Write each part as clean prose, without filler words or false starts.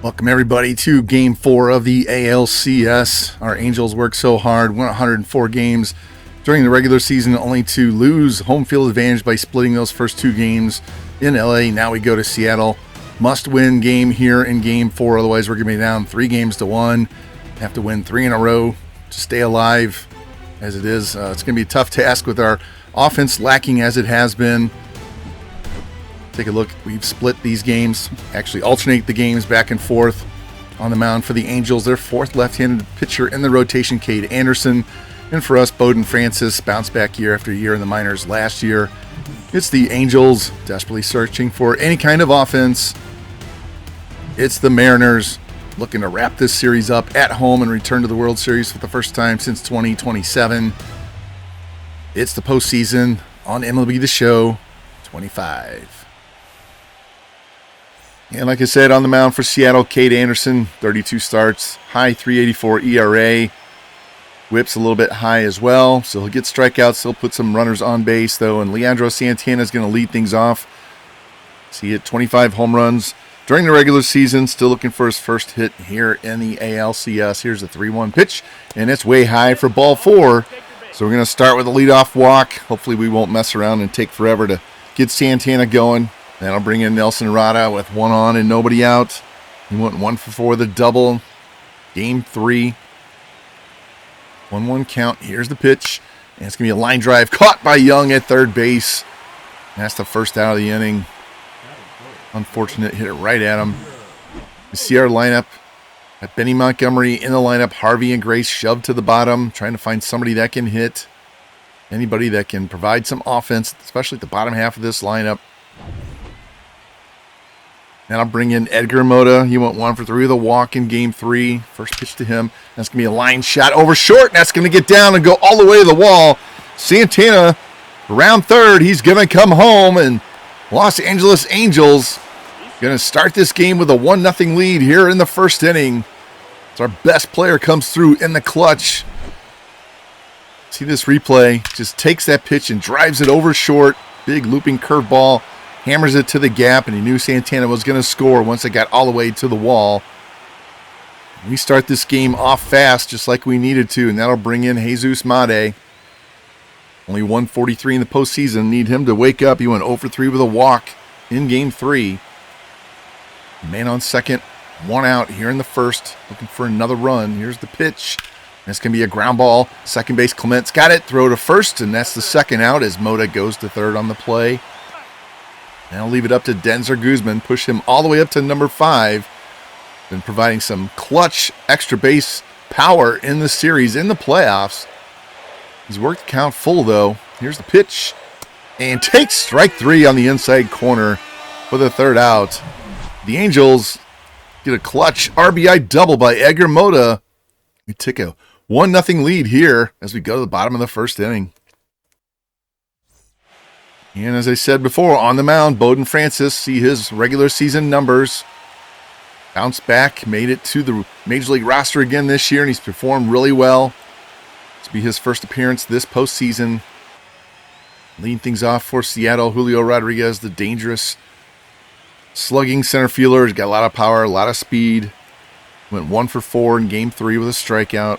Welcome everybody to Game 4 of the ALCS. Our Angels worked so hard, won 104 games during the regular season, only to lose home field advantage by splitting those first two games in LA. Now we go to Seattle. Must-win game here in Game 4, otherwise we're going to be down 3-1. Have to win 3 in a row to stay alive as it is. It's going to be a tough task with our offense lacking as it has been. Take a look. We've split these games, actually alternate the games back and forth on the mound for the Angels. Their fourth left-handed pitcher in the rotation, Cade Anderson. And for us, Bowden Francis, bounced back year after year in the minors last year. It's the Angels desperately searching for any kind of offense. It's the Mariners looking to wrap this series up at home and return to the World Series for the first time since 2027. It's the postseason on MLB The Show 25. And like I said, on the mound for Seattle, Cade Anderson, 32 starts, high 3.84 ERA. Whip's a little bit high as well, so he'll get strikeouts. He'll put some runners on base, though, and Leandro Santana is going to lead things off. He hit 25 home runs during the regular season, still looking for his first hit here in the ALCS. Here's the 3-1 pitch, and it's way high for ball 4. So we're going to start with a leadoff walk. Hopefully we won't mess around and take forever to get Santana going. Then I'll bring in Nelson Rada with 1 on and nobody out. He went 1 for 4 the double. Game 3. 1-1 count. Here's the pitch. And it's going to be a line drive caught by Young at third base. That's the first out of the inning. Unfortunate, hit it right at him. You see our lineup. Got Benny Montgomery in the lineup. Harvey and Grace shoved to the bottom, trying to find somebody that can hit. Anybody that can provide some offense, especially at the bottom half of this lineup. And I'll bring in Edgar Mota. He went 1 for 3 with a walk in Game 3. First pitch to him. That's going to be a line shot over short. And that's going to get down and go all the way to the wall. Santana, around third. He's going to come home. And Los Angeles Angels going to start this game with a 1-0 lead here in the first inning. As our best player comes through in the clutch. See this replay. Just takes that pitch and drives it over short. Big looping curveball. Hammers it to the gap, and he knew Santana was going to score once it got all the way to the wall. We start this game off fast, just like we needed to, and that'll bring in Jesus Made. Only 143 in the postseason. Need him to wake up. He went 0 for 3 with a walk in Game 3. Man on second, 1 out here in the first, looking for another run. Here's the pitch. That's going to be a ground ball. Second base, Clement's got it. Throw to first, and that's the second out as Mota goes to third on the play. Now leave it up to Denzer Guzman. Push him all the way up to number 5. Been providing some clutch extra base power in the series, in the playoffs. He's worked the count full, though. Here's the pitch. And takes strike 3 on the inside corner for the third out. The Angels get a clutch RBI double by Edgar Mota. We take a 1-0 lead here as we go to the bottom of the first inning. And as I said before, on the mound, Bowden Francis, see his regular season numbers. Bounced back, made it to the Major League roster again this year, and he's performed really well. This will be his first appearance this postseason. Leading things off for Seattle, Julio Rodriguez, the dangerous slugging center fielder. He's got a lot of power, a lot of speed. Went 1 for 4 in Game 3 with a strikeout.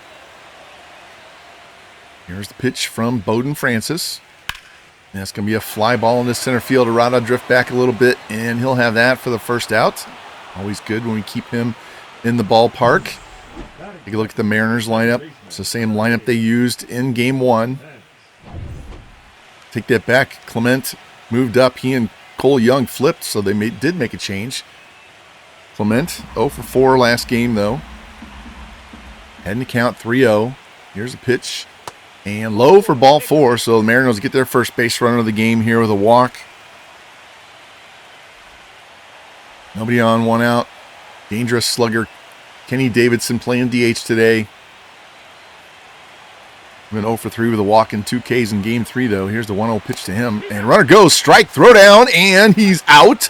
Here's the pitch from Bowden Francis. And that's going to be a fly ball into center field. Arada drift back a little bit, and he'll have that for the first out. Always good when we keep him in the ballpark. Take a look at the Mariners lineup. It's the same lineup they used in Game 1. Take that back. Clement moved up. He and Cole Young flipped, so they did make a change. Clement, 0 for 4 last game, though. Heading to count 3-0. Here's a pitch. And low for ball 4, so the Mariners get their first base runner of the game here with a walk. Nobody on, 1 out. Dangerous slugger Kenny Davidson playing DH today. Went 0 for 3 with a walk and 2 Ks in Game 3, though. Here's the 1-0 pitch to him. And runner goes, strike, throw down, and he's out.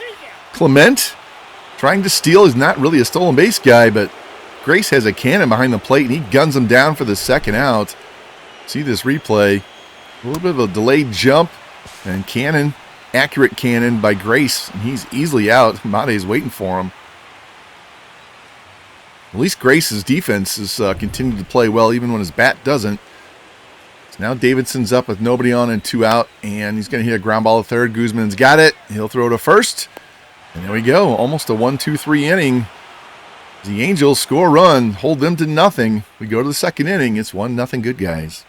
Clement trying to steal. He's not really a stolen base guy, but Grace has a cannon behind the plate, and he guns him down for the second out. See this replay. A little bit of a delayed jump, and cannon, accurate cannon by Grace, and he's easily out. Made's waiting for him. At least Grace's defense is continuing to play well, even when his bat doesn't. So now Davidson's up with nobody on and 2 out, and he's going to hit a ground ball to third. Guzman's got it. He'll throw to first. And there we go. Almost a 1-2-3 inning. The Angels score a run, hold them to nothing. We go to the second inning. It's 1-0 good guys.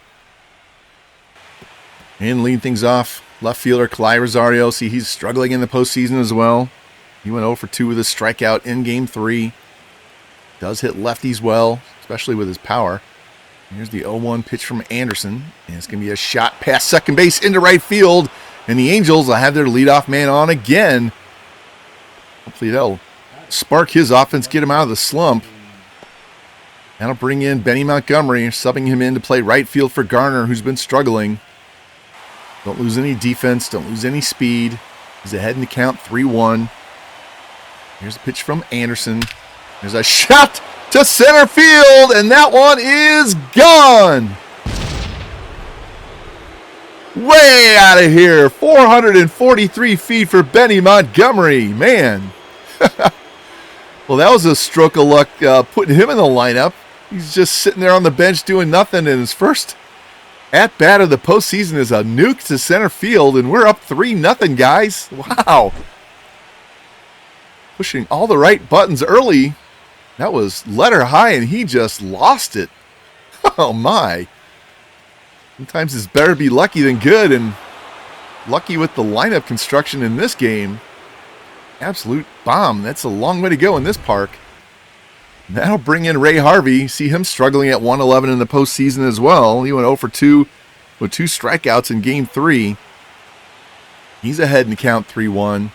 And leading things off, left fielder Kalai Rosario. See, he's struggling in the postseason as well. He went 0 for 2 with a strikeout in Game 3. Does hit lefties well, especially with his power. Here's the 0-1 pitch from Anderson. And it's going to be a shot past second base into right field. And the Angels will have their leadoff man on again. Hopefully that'll spark his offense, get him out of the slump. That'll bring in Benny Montgomery, subbing him in to play right field for Garner, who's been struggling. Don't lose any defense. Don't lose any speed. He's ahead in the count, 3-1. Here's a pitch from Anderson. There's a shot to center field, and that one is gone. Way out of here. 443 feet for Benny Montgomery. Man. Well, that was a stroke of luck putting him in the lineup. He's just sitting there on the bench doing nothing, and his first at-bat of the postseason is a nuke to center field, and we're up 3-0, guys. Wow. Pushing all the right buttons early. That was letter high, and he just lost it. Oh, my. Sometimes it's better to be lucky than good, and lucky with the lineup construction in this game. Absolute bomb. That's a long way to go in this park. That'll bring in Ray Harvey. See him struggling at 111 in the postseason as well. He went 0 for 2 with 2 strikeouts in Game 3. He's ahead in the count, 3-1.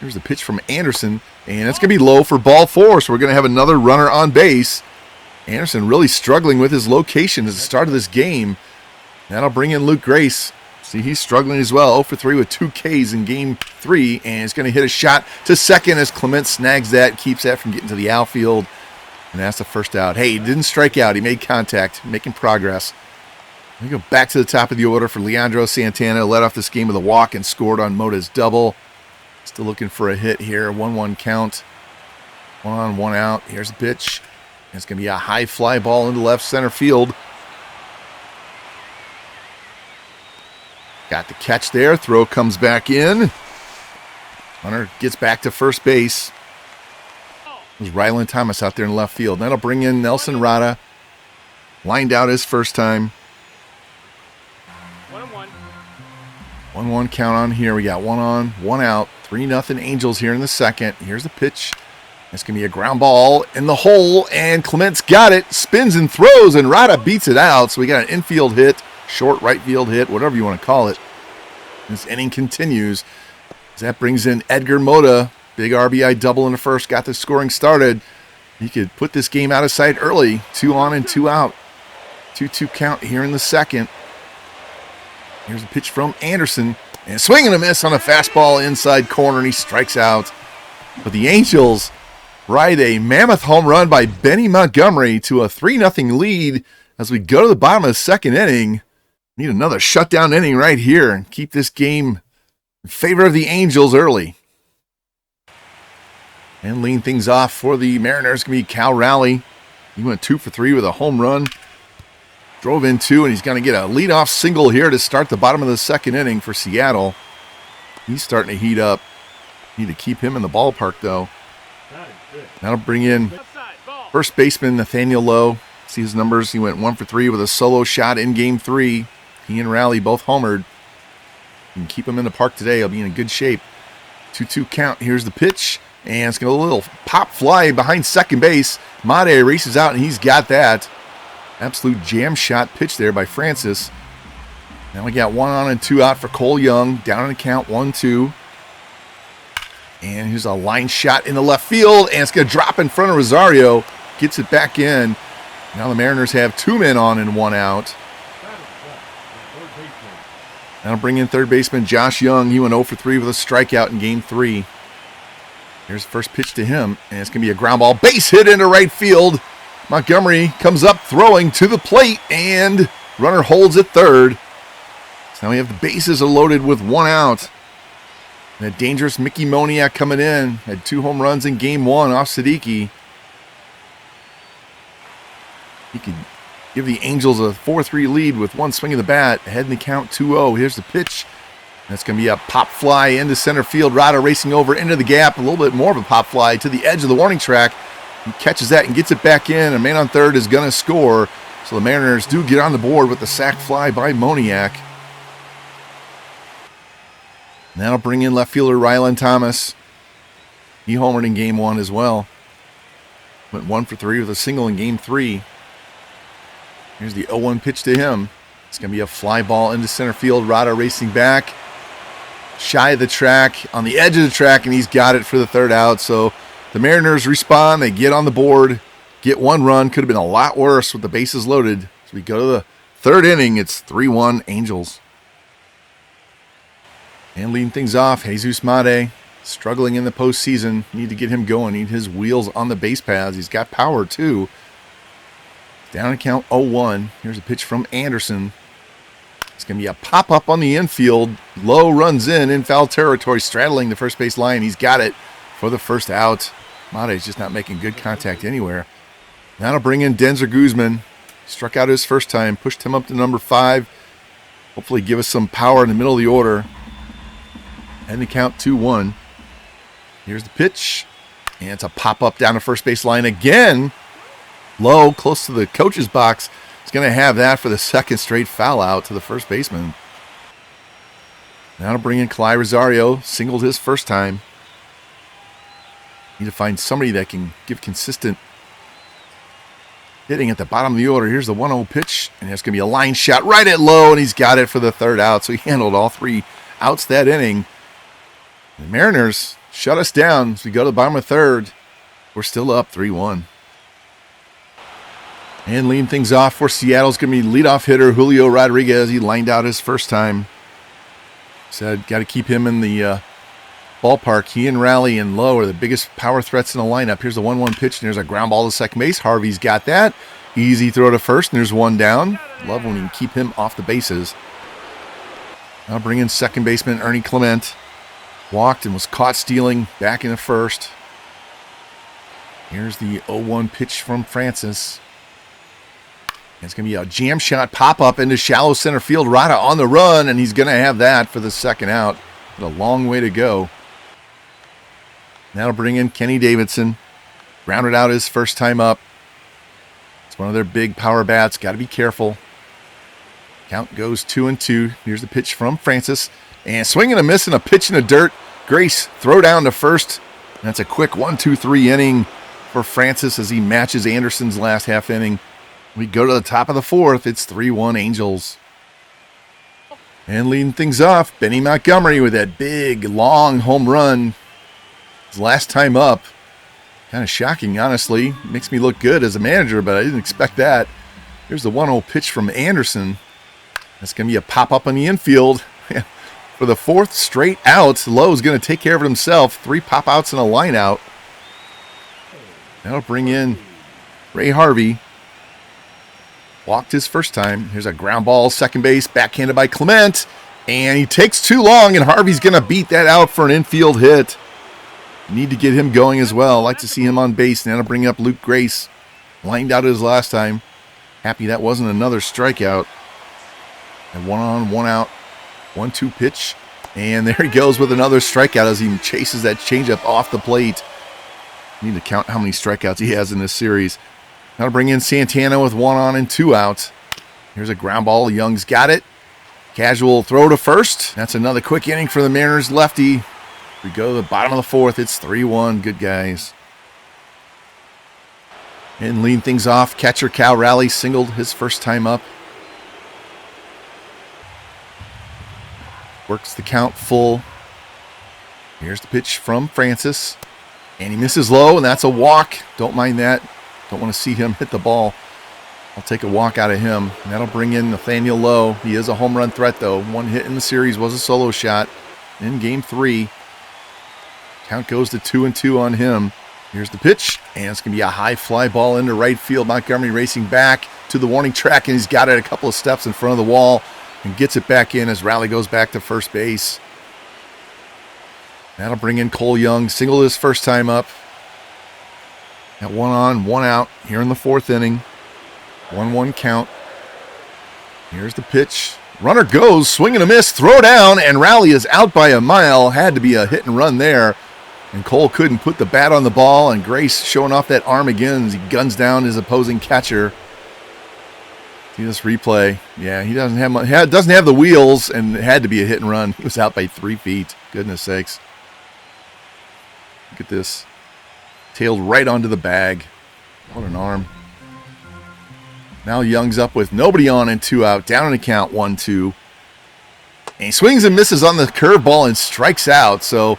Here's the pitch from Anderson, and it's going to be low for ball 4, so we're going to have another runner on base. Anderson really struggling with his location at the start of this game. That'll bring in Luke Grace. See, he's struggling as well. 0 for 3 with 2 Ks in Game 3, and he's going to hit a shot to second as Clement snags that, keeps that from getting to the outfield, and that's the first out. Hey, he didn't strike out. He made contact, making progress. We go back to the top of the order for Leandro Santana. Led off this game with a walk and scored on Mota's double. Still looking for a hit here. 1-1 count. 1 on, 1 out. Here's a pitch. It's going to be a high fly ball into left center field. Got the catch there. Throw comes back in. Hunter gets back to first base. There's Ryland Thomas out there in left field. That'll bring in Nelson Rada. Lined out his first time. 1-1 count on here. We got 1 on, 1 out. 3-0 Angels here in the second. Here's the pitch. It's going to be a ground ball in the hole, and Clement's got it. Spins and throws, and Rada beats it out. So we got an infield hit, short right field hit, whatever you want to call it. This inning continues. That brings in Edgar Mota. Big RBI double in the first. Got the scoring started. He could put this game out of sight early. 2 on and 2 out. 2-2 count here in the second. Here's a pitch from Anderson. And swing and a miss on a fastball inside corner, and he strikes out. But the Angels ride a mammoth home run by Benny Montgomery to a 3-0 lead as we go to the bottom of the second inning. Need another shutdown inning right here and keep this game in favor of the Angels early. And leading things off for the Mariners going to be Cal Raleigh. He went 2 for 3 with a home run. Drove in 2, and he's going to get a leadoff single here to start the bottom of the second inning for Seattle. He's starting to heat up. Need to keep him in the ballpark, though. That'll bring in first baseman Nathaniel Lowe. See his numbers. He went 1 for 3 with a solo shot in Game 3. He and Raleigh both homered. You can keep him in the park today. He'll be in good shape. 2-2 count. Here's the pitch. And it's going to a little pop fly behind second base. Made races out, and he's got that. Absolute jam shot pitch there by Francis. Now we got 1 on and 2 out for Cole Young. Down in the count, 1-2. And here's a line shot in the left field, and it's going to drop in front of Rosario. Gets it back in. Now the Mariners have 2 men on and 1 out. That'll bring in third baseman Josh Young. He went 0 for 3 with a strikeout in Game 3. Here's the first pitch to him, and it's going to be a ground ball. Base hit into right field. Montgomery comes up throwing to the plate, and runner holds at third. So now we have the bases are loaded with 1 out. And a dangerous Mickey Moniak coming in. Had 2 home runs in Game 1 off Siddiqui. He could give the Angels a 4-3 lead with one swing of the bat. Ahead in the count 2-0. Here's the pitch. That's going to be a pop fly into center field. Rada racing over into the gap. A little bit more of a pop fly to the edge of the warning track. He catches that and gets it back in. A man on third is going to score. So the Mariners do get on the board with the sac fly by Moniak. And that'll bring in left fielder Rylan Thomas. He homered in game 1 as well. Went 1 for 3 with a single in game 3. Here's the 0-1 pitch to him. It's going to be a fly ball into center field. Rada racing back. Shy of the track, on the edge of the track, and he's got it for the third out. So the Mariners respond. They get on the board, get 1 run. Could have been a lot worse with the bases loaded. So we go to the third inning. It's 3-1 Angels. And leading things off, Jesus Made, struggling in the postseason. Need to get him going. Need his wheels on the base paths. He's got power, too. Down to count 0-1. Here's a pitch from Anderson. It's going to be a pop-up on the infield. Low runs in foul territory, straddling the first base line. He's got it for the first out. Made's just not making good contact anywhere. That'll bring in Denzer Guzman. Struck out his first time, pushed him up to number 5. Hopefully give us some power in the middle of the order. And the count 2-1. Here's the pitch. And it's a pop-up down the first base line again. Low, close to the coach's box. He's going to have that for the second straight foul out to the first baseman. Now to bring in Cly Rosario. Singled his first time. Need to find somebody that can give consistent hitting at the bottom of the order. Here's the 1-0 pitch. And it's going to be a line shot right at Low. And he's got it for the third out. So he handled all 3 outs that inning. The Mariners shut us down as we go to the bottom of third. We're still up 3-1. And leading things off for Seattle's going to be leadoff hitter Julio Rodriguez. He lined out his first time. Said got to keep him in the ballpark. He and Raleigh and Lowe are the biggest power threats in the lineup. Here's a 1-1 pitch, and there's a ground ball to second base. Harvey's got that. Easy throw to first, and there's 1 down. Love when you can keep him off the bases. I'll bring in second baseman Ernie Clement. Walked and was caught stealing back into first. Here's the 0-1 pitch from Francis. It's going to be a jam shot pop-up into shallow center field. Rada on the run, and he's going to have that for the second out. But a long way to go. That'll bring in Kenny Davidson. Grounded out his first time up. It's one of their big power bats. Got to be careful. Count goes 2-2. Here's the pitch from Francis. And swing and a miss and a pitch in the dirt. Grace throw down to first. And that's a quick 1-2-3 inning for Francis as he matches Anderson's last half inning. We go to the top of the fourth. It's 3-1 Angels. And leading things off, Benny Montgomery with that big, long home run. His last time up. Kind of shocking, honestly. Makes me look good as a manager, but I didn't expect that. Here's the 1-0 pitch from Anderson. That's going to be a pop-up on the infield. For the 4th straight out, Lowe's going to take care of it himself. 3 pop-outs and a line-out. That'll bring in Ray Harvey. Walked his first time. Here's a ground ball, second base, backhanded by Clement. And he takes too long, and Harvey's going to beat that out for an infield hit. Need to get him going as well. Like to see him on base. And that'll bring up Luke Grace. Lined out his last time. Happy that wasn't another strikeout. And 1 on, 1 out. 1-2 pitch. And there he goes with another strikeout as he chases that changeup off the plate. Need to count how many strikeouts he has in this series. Now to bring in Santana with 1 on and 2 outs. Here's a ground ball. Young's got it. Casual throw to first. That's another quick inning for the Mariners lefty. We go to the bottom of the 4th. It's 3-1. Good guys. And leading things off, catcher Cal Raleigh singled his first time up. Works the count full. Here's the pitch from Francis. And he misses low, and that's a walk. Don't mind that. Don't want to see him hit the ball. I'll take a walk out of him. And that'll bring in Nathaniel Lowe. He is a home run threat, though. 1 hit in the series was a solo shot in game 3. Count goes to 2-2 on him. Here's the pitch, and it's going to be a high fly ball into right field. Montgomery racing back to the warning track, and he's got it a couple of steps in front of the wall and gets it back in as Raleigh goes back to first base. That'll bring in Cole Young. Singled his first time up. Got 1 on, 1 out here in the 4th inning. 1-1 count. Here's the pitch. Runner goes, swing and a miss, throw down, and Rowley is out by a mile. Had to be a hit and run there. And Cole couldn't put the bat on the ball, and Grace showing off that arm again as he guns down his opposing catcher. See this replay. Yeah, he doesn't have the wheels, and it had to be a hit and run. He was out by 3 feet. Goodness sakes. Look at this. Tailed right onto the bag. What an arm. Now Young's up with nobody on and 2 out. Down in the count, 1-2. And he swings and misses on the curveball and strikes out. So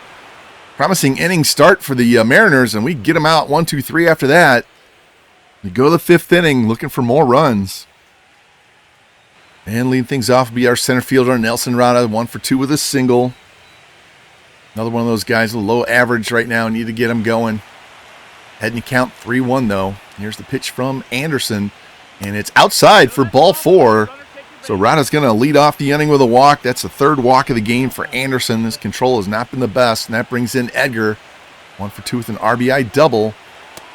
promising inning start for the Mariners, and we get them out 1-2-3 after that. We go to the 5th inning looking for more runs. And leading things off will be our center fielder, Nelson Rada, 1 for 2 with a single. Another one of those guys with a low average right now. Need to get him going. Heading to count 3-1 though. Here's the pitch from Anderson. And it's outside for ball 4. So Rada's going to lead off the inning with a walk. That's the 3rd walk of the game for Anderson. His control has not been the best. And that brings in Edgar. 1 for 2 with an RBI double.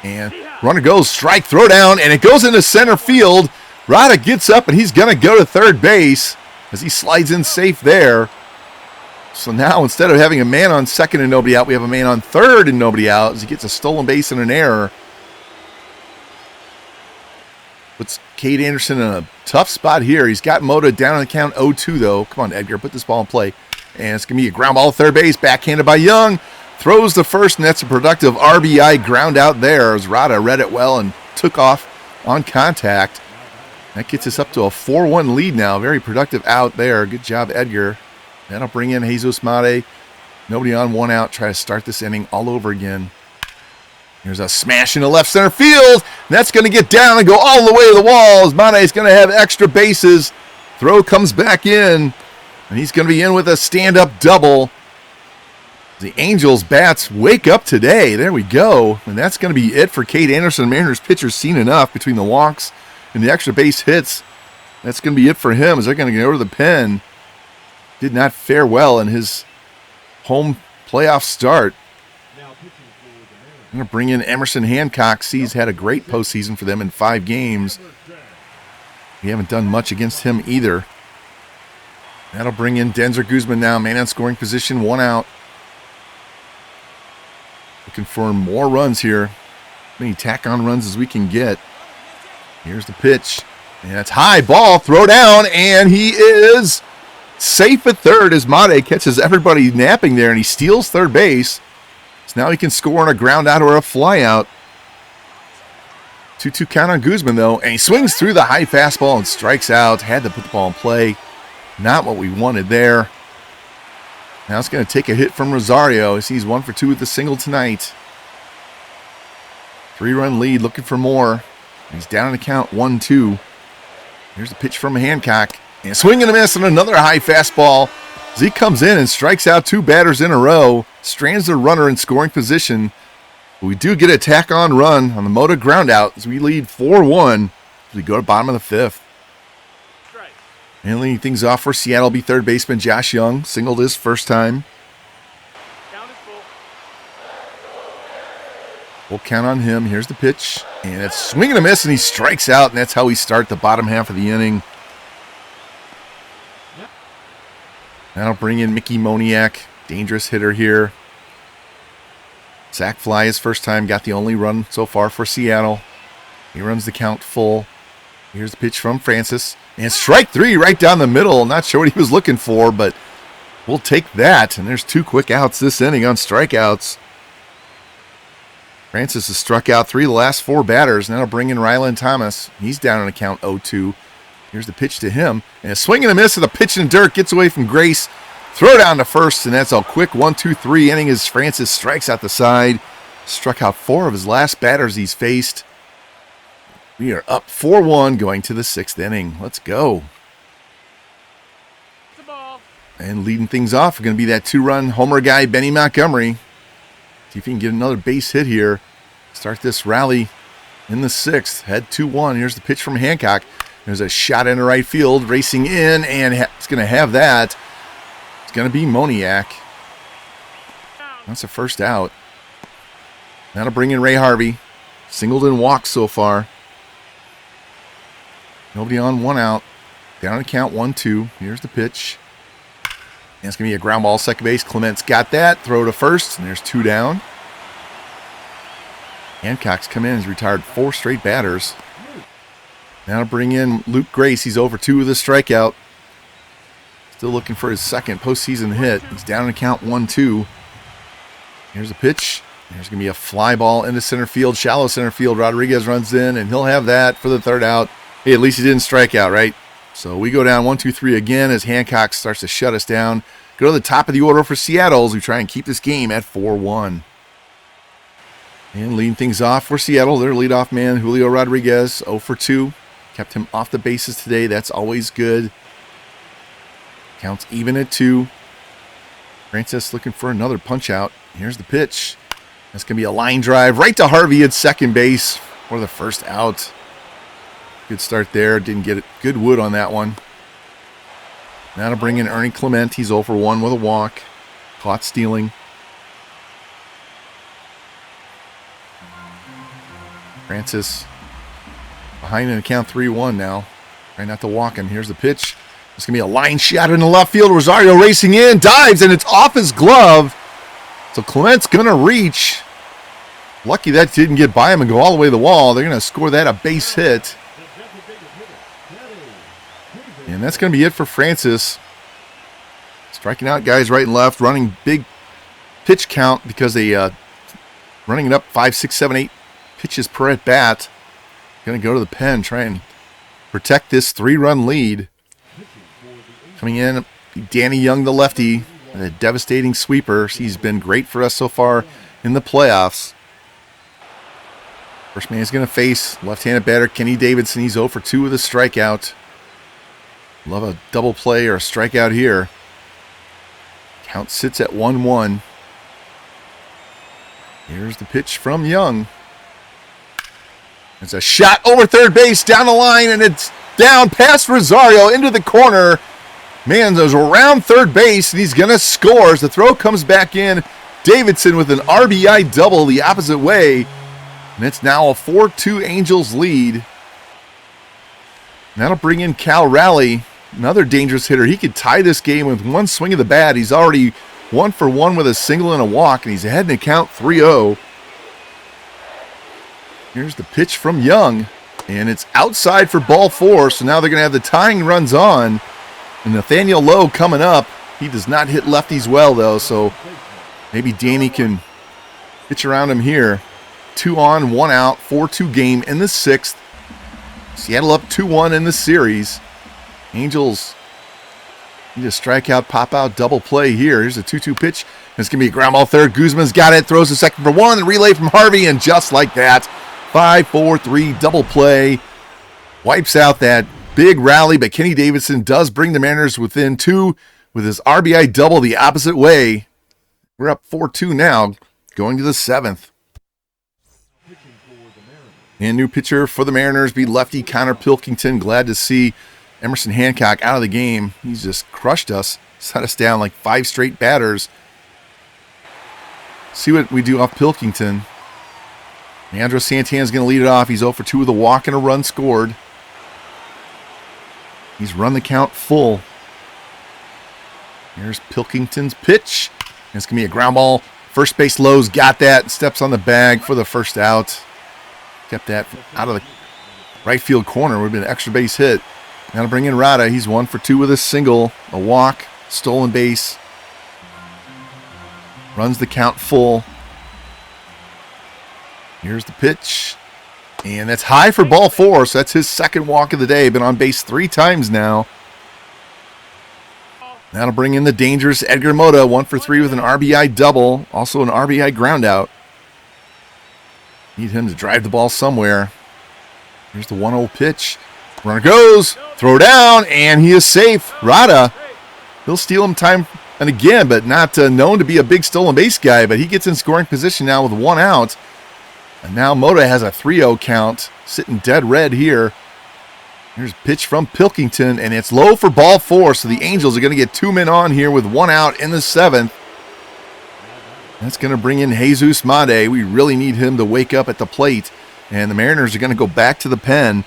And runner goes, strike, throw down, and it goes into center field. Rada gets up, and he's going to go to third base as he slides in safe there. So now instead of having a man on second and nobody out, we have a man on third and nobody out as he gets a stolen base and an error. Puts Cade Anderson in a tough spot here. He's got Mota down on the count 0-2, though. Come on, Edgar, put this ball in play. And it's going to be a ground ball to third base, backhanded by Young. Throws the first, and that's a productive RBI ground out there as Rada read it well and took off on contact. That gets us up to a 4-1 lead now. Very productive out there. Good job, Edgar. That'll bring in Jesus Mate. Nobody on, 1 out. Try to start this inning all over again. Here's a smash into left center field. That's going to get down and go all the way to the wall as Mate is going to have extra bases. Throw comes back in, and he's going to be in with a stand-up double. The Angels bats wake up today. There we go. And that's going to be it for Cade Anderson. Mariners pitcher's seen enough between the walks and the extra base hits. That's going to be it for him as they're going to go to the pen. Did not fare well in his home playoff start. I'm going to bring in Emerson Hancock. He's had a great postseason for them in 5 games. We haven't done much against him either. That'll bring in Denzer Guzman now. Man on scoring position, 1 out. Looking for more runs here. As many tack-on runs as we can get. Here's the pitch. And it's high ball, throw down, and he is safe at third as Mate catches everybody napping there, and he steals third base. So now he can score on a ground out or a fly out. 2-2 count on Guzman, though, and he swings through the high fastball and strikes out. Had to put the ball in play. Not what we wanted there. Now it's going to take a hit from Rosario as he's 1 for 2 with the single tonight. 3-run lead, looking for more. He's down on the count, 1-2. Here's the pitch from Hancock. And swing and a miss on another high fastball. As he comes in and strikes out 2 batters in a row. Strands the runner in scoring position. We do get a tack-on run on the Mota ground out as we lead 4-1 as we go to bottom of the 5th. And leading things off for Seattle will be third baseman Josh Young. Singled his first time. Full count on him. Here's the pitch. And it's swing and a miss, and he strikes out, and that's how we start the bottom half of the inning. Now bring in Mickey Moniak. Dangerous hitter here. Sack fly his first time. Got the only run so far for Seattle. He runs the count full. Here's the pitch from Francis. And strike 3 right down the middle. Not sure what he was looking for, but we'll take that. And there's 2 quick outs this inning on strikeouts. Francis has struck out 3 of the last 4 batters. Now bring in Ryland Thomas. He's down on a count 0-2. Here's the pitch to him. And a swing and a miss of the pitch in dirt. Gets away from Grace. Throw down to first, and that's a quick 1-2-3 inning as Francis strikes out the side. Struck out 4 of his last batters he's faced. We are up 4-1 going to the 6th inning. Let's go. And leading things off are going to be that 2-run homer guy, Benny Montgomery. See if he can get another base hit here. Start this rally in the 6th. Head 2-1. Here's the pitch from Hancock. There's a shot into right field, racing in, and it's going to have that. It's going to be Moniak. That's the first out. That'll bring in Ray Harvey. Singled and walked so far. Nobody on, 1 out. Down to count 1-2. Here's the pitch. And it's going to be a ground ball, second base. Clement's got that. Throw to first, and there's 2 down. Hancock's come in. He's retired 4 straight batters. Now to bring in Luke Grace. He's over 2 with a strikeout. Still looking for his second postseason hit. He's down to count 1-2. Here's a pitch. There's going to be a fly ball into center field, shallow center field. Rodriguez runs in, and he'll have that for the 3rd out. Hey, at least he didn't strike out, right? So we go down 1-2-3 again as Hancock starts to shut us down. Go to the top of the order for Seattle as we try and keep this game at 4-1. And leading things off for Seattle, their leadoff man, Julio Rodriguez, 0 for 2. Kept him off the bases today. That's always good. Counts even at 2. Francis looking for another punch out. Here's the pitch. That's going to be a line drive right to Harvey at second base for the 1st out. Good start there. Didn't get it. Good wood on that one. Now to bring in Ernie Clement. He's 0 for 1 with a walk. Caught stealing. Francis behind in the count 3-1 now. Trying not to walk him. Here's the pitch. It's going to be a line shot in the left field. Rosario racing in. Dives, and it's off his glove. So Clement's going to reach. Lucky that didn't get by him and go all the way to the wall. They're going to score that a base hit. And that's going to be it for Francis. Striking out guys right and left. Running big pitch count because they running it up 5, 6, 7, 8 pitches per at bat. Going to go to the pen, try and protect this 3-run lead. Coming in, Danny Young, the lefty, and a devastating sweeper. He's been great for us so far in the playoffs. First man is going to face left-handed batter Kenny Davidson. He's 0 for 2 with a strikeout. Love a double play or a strikeout here. Count sits at 1-1. Here's the pitch from Young. It's a shot over third base, down the line, and it's down past Rosario into the corner. Man, goes around third base, and he's going to score as the throw comes back in. Davidson with an RBI double the opposite way. And it's now a 4-2 Angels lead. And that'll bring in Cal Raleigh, another dangerous hitter. He could tie this game with one swing of the bat. He's already 1 for 1 with a single and a walk, and he's ahead in the count 3-0. Here's the pitch from Young, and it's outside for ball 4, so now they're going to have the tying runs on. And Nathaniel Lowe coming up. He does not hit lefties well, though, so maybe Danny can pitch around him here. 2 on, 1 out, 4-2 game in the 6th. Seattle up 2-1 in the series. Angels need a strikeout, pop-out, double play here. Here's a 2-2 pitch. It's going to be a ground ball third. Guzman's got it, throws the second for 1, and relay from Harvey, and just like that, 5-4-3 double play. Wipes out that big rally, but Kenny Davidson does bring the Mariners within 2 with his RBI double the opposite way. We're up 4-2 now, going to the 7th. And new pitcher for the Mariners be lefty Connor Pilkington. Glad to see Emerson Hancock out of the game. He's just crushed us, set us down like 5 straight batters. See what we do off Pilkington. Leandro Santana's going to lead it off. He's 0 for 2 with a walk and a run scored. He's run the count full. Here's Pilkington's pitch. It's going to be a ground ball. First base Lowe's got that. Steps on the bag for the 1st out. Kept that out of the right field corner. Would have been an extra base hit. Now to bring in Rada. He's 1 for 2 with a single, a walk, stolen base. Runs the count full. Here's the pitch. And that's high for ball 4, so that's his 2nd walk of the day. Been on base 3 times now. Now to bring in the dangerous Edgar Mota. 1 for 3 with an RBI double. Also an RBI ground out. Need him to drive the ball somewhere. Here's the 1-0 pitch. Runner goes. Throw down, and he is safe. Rada, he'll steal him time and again, but not known to be a big stolen base guy. But he gets in scoring position now with 1 out. And now Mota has a 3-0 count, sitting dead red here. Here's a pitch from Pilkington, and it's low for ball 4, so the Angels are going to get 2 men on here with 1 out in the 7th. That's going to bring in Jesus Made. We really need him to wake up at the plate, and the Mariners are going to go back to the pen.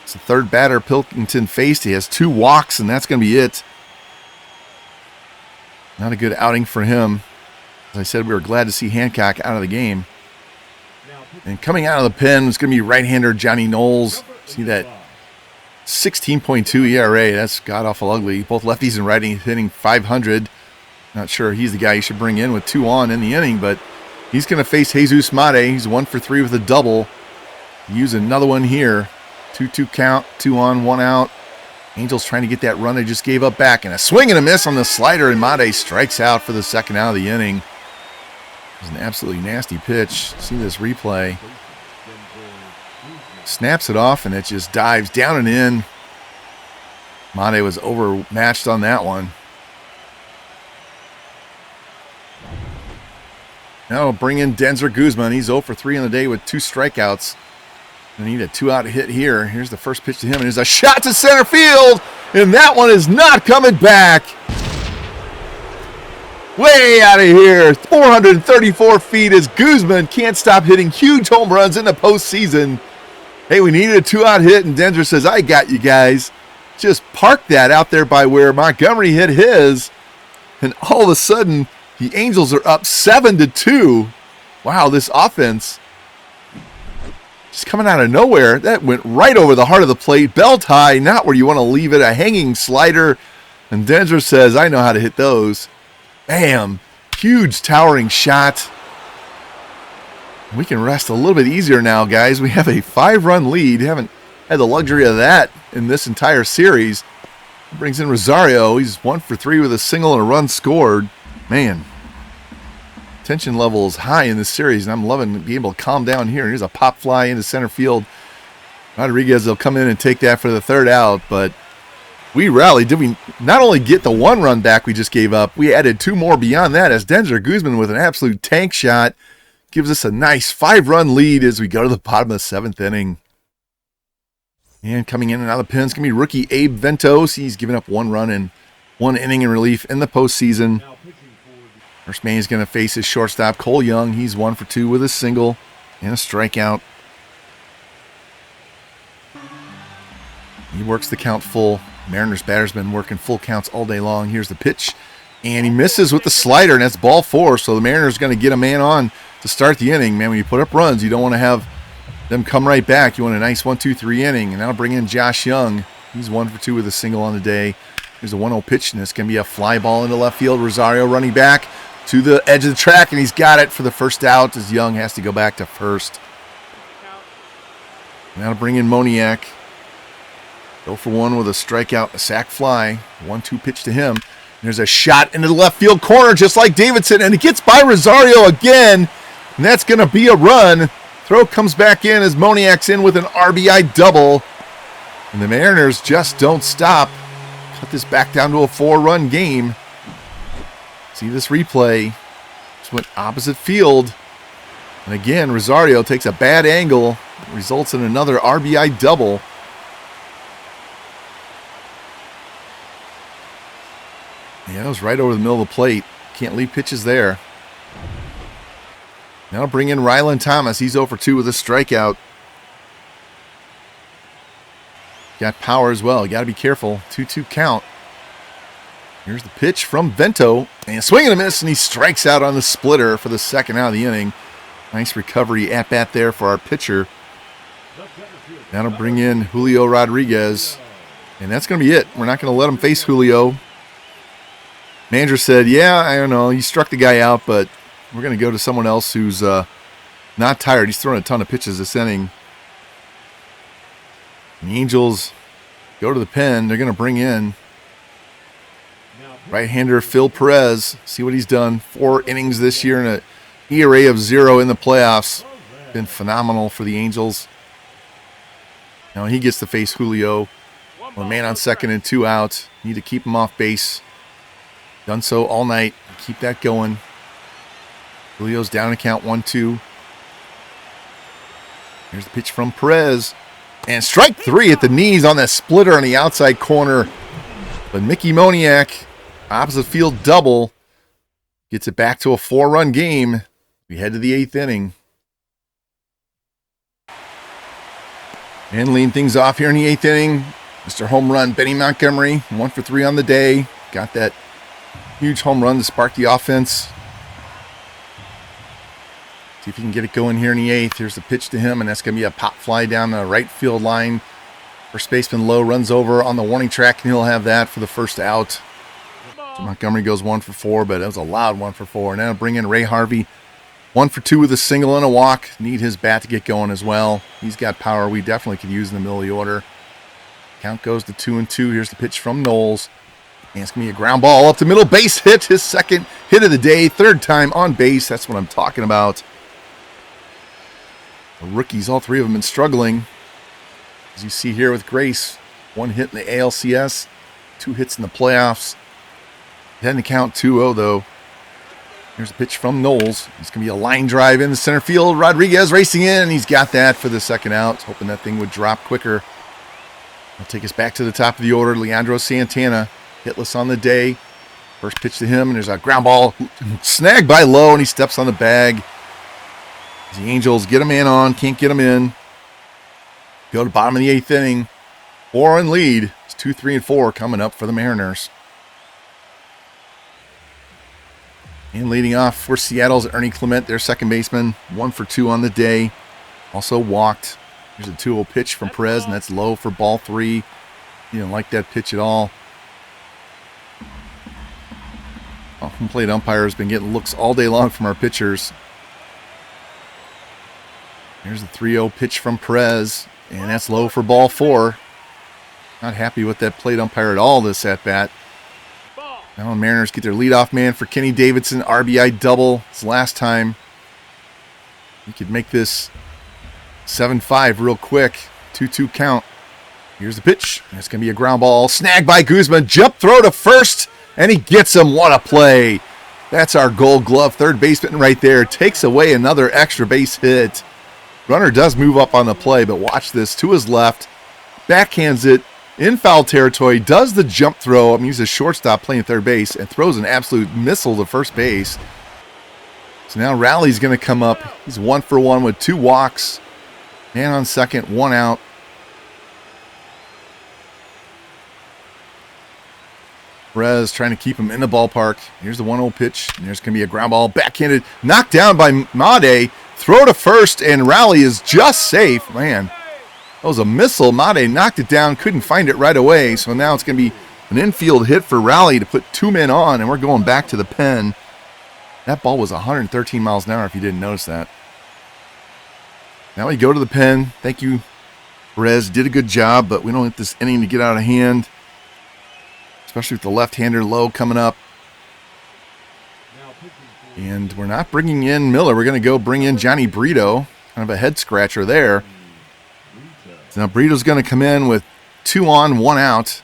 It's the third batter Pilkington faced. He has 2 walks, and that's going to be it. Not a good outing for him. As I said, we were glad to see Hancock out of the game. And coming out of the pen is going to be right-hander Johnny Knowles. See that 16.2 ERA. That's god-awful ugly. Both lefties and righties hitting .500. Not sure he's the guy you should bring in with 2 on in the inning, but he's going to face Jesus Mate. He's 1 for 3 with a double. Use another one here. 2-2 count, 2 on, 1 out. Angels trying to get that run they just gave up back. And a swing and a miss on the slider, and Mate strikes out for the second out of the inning. It was an absolutely nasty pitch. See this replay. Snaps it off, and it just dives down and in. Mate was overmatched on that one. Now we'll bring in Denzer Guzman. He's 0 for 3 on the day with 2 strikeouts. I need a 2-out hit here. Here's the first pitch to him, and there's a shot to center field, and that one is not coming back. Way out of here. 434 feet as Guzman can't stop hitting huge home runs in the postseason. Hey, we needed a 2-out hit, and Denzer says, I got you guys. Just park that out there by where Montgomery hit his, and all of a sudden, the Angels are up 7-2. Wow, this offense just coming out of nowhere. That went right over the heart of the plate. Belt high, not where you want to leave it. A hanging slider. And Denzer says, I know how to hit those. Bam. Huge towering shot. We can rest a little bit easier now, guys. We have a 5-run lead. Haven't had the luxury of that in this entire series. Brings in Rosario. He's 1 for 3 with a single and a run scored. Man. Tension level is high in this series, and I'm loving being able to calm down here. Here's a pop fly into center field. Rodriguez will come in and take that for the 3rd out, but we rallied. Did we not only get the 1 run back we just gave up, we added 2 more beyond that as Denzer Guzman with an absolute tank shot gives us a nice 5-run lead as we go to the bottom of the 7th inning. And coming in and out of the pen is going to be rookie Abe Ventos. He's given up 1 run in 1 inning in relief in the postseason. First man is going to face his shortstop, Cole Young. He's 1 for 2 with a single and a strikeout. He works the count full. Mariners batter's been working full counts all day long. Here's the pitch, and he misses with the slider, and that's ball 4. So the Mariners going to get a man on to start the inning. Man, when you put up runs, you don't want to have them come right back. You want a nice 1-2-3 inning, and that'll bring in Josh Young. He's 1 for 2 with a single on the day. Here's a 1-0 pitch, and it's going to be a fly ball into left field. Rosario running back to the edge of the track, and he's got it for the first out as Young has to go back to first. Now to bring in Moniak. 0 for 1 with a strikeout, a sac fly. 1-2 pitch to him. There's a shot into the left field corner just like Davidson, and it gets by Rosario again, and that's going to be a run. Throw comes back in as Moniak's in with an RBI double, and the Mariners just don't stop. Cut this back down to a 4-run game. See this replay. Just went opposite field. And again, Rosario takes a bad angle. Results in another RBI double. Yeah, that was right over the middle of the plate. Can't leave pitches there. Now bring in Rylan Thomas. He's 0 for 2 with a strikeout. Got power as well. You got to be careful. 2-2 count. Here's the pitch from Vento. And a swing and a miss, and he strikes out on the splitter for the 2nd out of the inning. Nice recovery at bat there for our pitcher. Now to bring in Julio Rodriguez. And that's going to be it. We're not going to let him face Julio. Manager said, yeah, I don't know. He struck the guy out, but we're going to go to someone else who's not tired. He's throwing a ton of pitches this inning. And the Angels go to the pen. They're going to bring in right-hander Phil Perez. See what he's done. 4 innings this year and an ERA of 0 in the playoffs. Been phenomenal for the Angels. Now he gets to face Julio. One man on second and 2 outs. Need to keep him off base. Done so all night. Keep that going. Julio's down to count 1-2. Here's the pitch from Perez. And strike 3 at the knees on that splitter on the outside corner. But Mickey Moniak, opposite field double, gets it back to a 4-run game. We head to the 8th inning. And leading things off here in the 8th inning, Mr. Home Run, Benny Montgomery, 1 for 3 on the day. Got that huge home run to spark the offense. See if he can get it going here in the 8th. Here's the pitch to him, and that's going to be a pop fly down the right field line. First baseman Lowe runs over on the warning track, and he'll have that for the first out. So Montgomery goes 1 for 4, but it was a loud 1 for 4. And now bring in Ray Harvey, 1 for 2 with a single and a walk. Need his bat to get going as well. He's got power we definitely could use in the middle of the order. Count goes to 2-2. Here's the pitch from Knowles. And it's going to be a ground ball up the middle. Base hit, his second hit of the day. 3rd time on base. That's what I'm talking about. The rookies, all 3 of them, been struggling. As you see here with Grace, 1 hit in the ALCS, 2 hits in the playoffs. Heading to count 2-0 though. Here's a pitch from Knowles. It's going to be a line drive in the center field. Rodriguez racing in, and he's got that for the second out. Hoping that thing would drop quicker. He'll take us back to the top of the order. Leandro Santana, hitless on the day. First pitch to him, and there's a ground ball snagged by Lowe, and he steps on the bag. The Angels get a man on, can't get him in. Go to bottom of the 8th inning. 4 in lead. It's 2, 3, and 4 coming up for the Mariners. And leading off for Seattle's Ernie Clement, their second baseman. 1 for 2 on the day. Also walked. Here's a 2-0 pitch from Perez, and that's low for ball 3. He didn't like that pitch at all. Home plate umpire has been getting looks all day long from our pitchers. Here's the 3-0 pitch from Perez, and that's low for ball 4. Not happy with that plate umpire at all this at-bat. Now the Mariners get their leadoff man for Kenny Davidson. RBI double. It's last time. We could make this 7-5 real quick. 2-2 count. Here's the pitch. It's going to be a ground ball. Snagged by Guzman. Jump throw to first, and he gets him. What a play. That's our Gold Glove third baseman right there. Takes away another extra base hit. Runner does move up on the play, but watch this. To his left. Backhands it in foul territory. Does the jump throw. I mean, he's a shortstop playing third base and throws an absolute missile to first base. So now Rally's going to come up. He's 1 for 1 with 2 walks. Man on second, 1 out. Perez trying to keep him in the ballpark. Here's the 1-0 pitch. And there's going to be a ground ball. Backhanded. Knocked down by Made. Throw to first, and Rally is just safe. Man, that was a missile. Made knocked it down. Couldn't find it right away. So now it's going to be an infield hit for Rally to put 2 men on, and we're going back to the pen. That ball was 113 miles an hour if you didn't notice that. Now we go to the pen. Thank you, Perez. Did a good job, but we don't want this inning to get out of hand, especially with the left-hander Lowe coming up. And we're not bringing in Miller. We're going to go bring in Johnny Brito. Kind of a head-scratcher there. So now Brito's going to come in with 2 on, 1 out.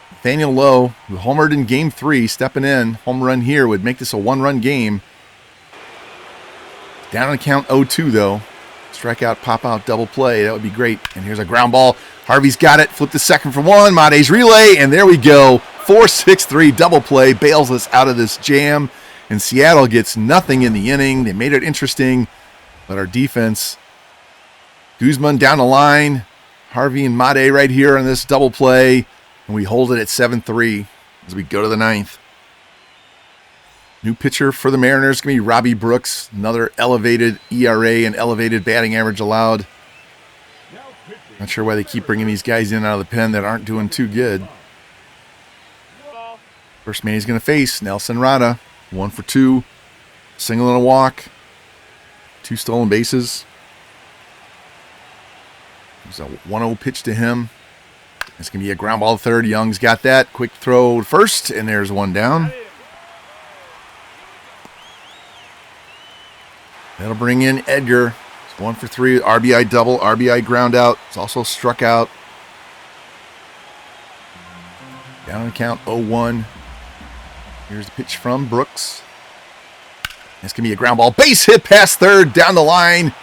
Nathaniel Lowe, who homered in Game 3, stepping in. Home run here would make this a 1-run game. Down on count 0-2, though. Strikeout, pop-out, double play. That would be great. And here's a ground ball. Harvey's got it. Flip the second for 1. Made's relay. And there we go. 4-6-3 double play. Bails us out of this jam. And Seattle gets nothing in the inning. They made it interesting. But our defense, Guzman down the line. Harvey and Made right here on this double play. And we hold it at 7-3 as we go to the 9th. New pitcher for the Mariners is going to be Robbie Brooks. Another elevated ERA and elevated batting average allowed. Not sure why they keep bringing these guys in out of the pen that aren't doing too good. First man he's going to face, Nelson Rada. 1 for 2. Single and a walk. 2 stolen bases. There's a 1-0 pitch to him. It's going to be a ground ball to third. Young's got that. Quick throw to first, and there's 1 down. That'll bring in Edgar. It's 1 for 3. RBI double, RBI ground out. It's also struck out. Down on the count 0-1. Here's the pitch from Brooks. It's going to be a ground ball. Base hit past third, down the line.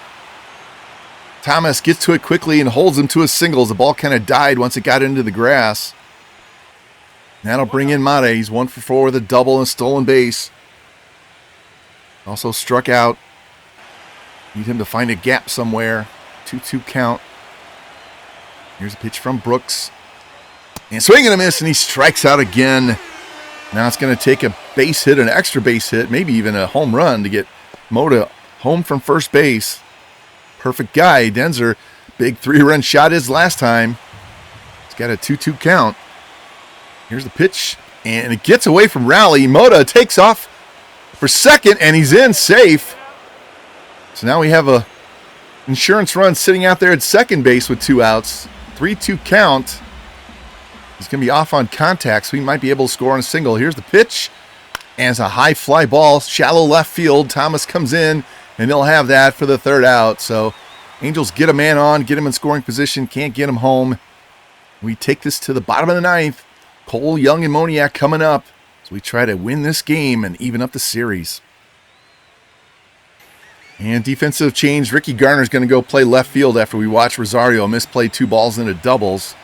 Thomas gets to it quickly and holds him to a single. The ball kind of died once it got into the grass. That'll bring in Made. He's 1 for 4 with a double and stolen base. Also struck out. Need him to find a gap somewhere. 2-2 count. Here's a pitch from Brooks. And swing and a miss, and he strikes out again. Now it's going to take a base hit, an extra base hit, maybe even a home run to get Moda home from first base. Perfect guy. Denzer, big 3-run shot his last time. He's got a 2-2 count. Here's the pitch, and it gets away from Rowley. Moda takes off for second, and he's in safe. So now we have a insurance run sitting out there at second base with 2 outs. 3-2 count. He's going to be off on contact, so he might be able to score on a single. Here's the pitch, and it's a high fly ball, shallow left field. Thomas comes in, and they'll have that for the 3rd out. So Angels get a man on, get him in scoring position, can't get him home. We take this to the bottom of the 9th. Cole, Young, and Moniak coming up as we try to win this game and even up the series. And defensive change, Ricky Garner's going to go play left field after we watch Rosario misplay 2 balls into doubles.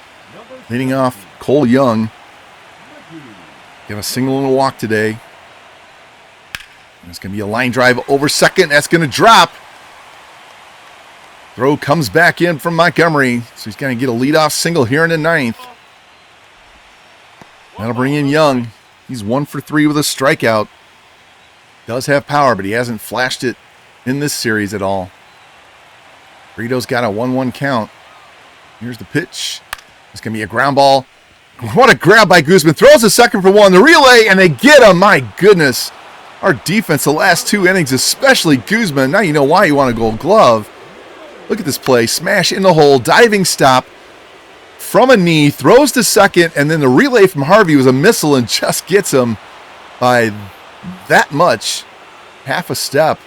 Leading off, Cole Young. Got a single and a walk today. It's going to be a line drive over second. That's going to drop. Throw comes back in from Montgomery. So he's going to get a leadoff single here in the 9th. That'll bring in Young. He's 1 for 3 with a strikeout. Does have power, but he hasn't flashed it in this series at all. Brito's got a 1-1 count. Here's the pitch. It's going to be a ground ball. What a grab by Guzman. Throws a second for 1. The relay, and they get him. My goodness. Our defense the last 2 innings, especially Guzman. Now you know why you want a Gold Glove. Look at this play. Smash in the hole. Diving stop from a knee. Throws to second, and then the relay from Harvey was a missile and just gets him by that much. Half a step.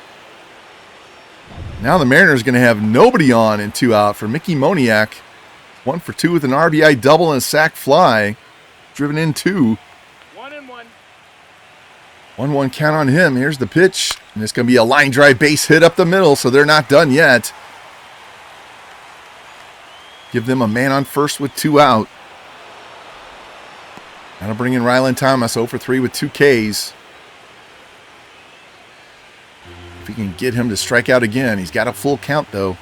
Now the Mariners are going to have nobody on in 2 out for Mickey Moniak. 1 for 2 with an RBI double and a sac fly. Driven in 2. 1-1. 1-1 count on him. Here's the pitch. And it's going to be a line drive base hit up the middle, so they're not done yet. Give them a man on first with 2 out. That'll bring in Ryland Thomas, 0 for 3 with 2 Ks. If we can get him to strike out again. He's got a full count, though.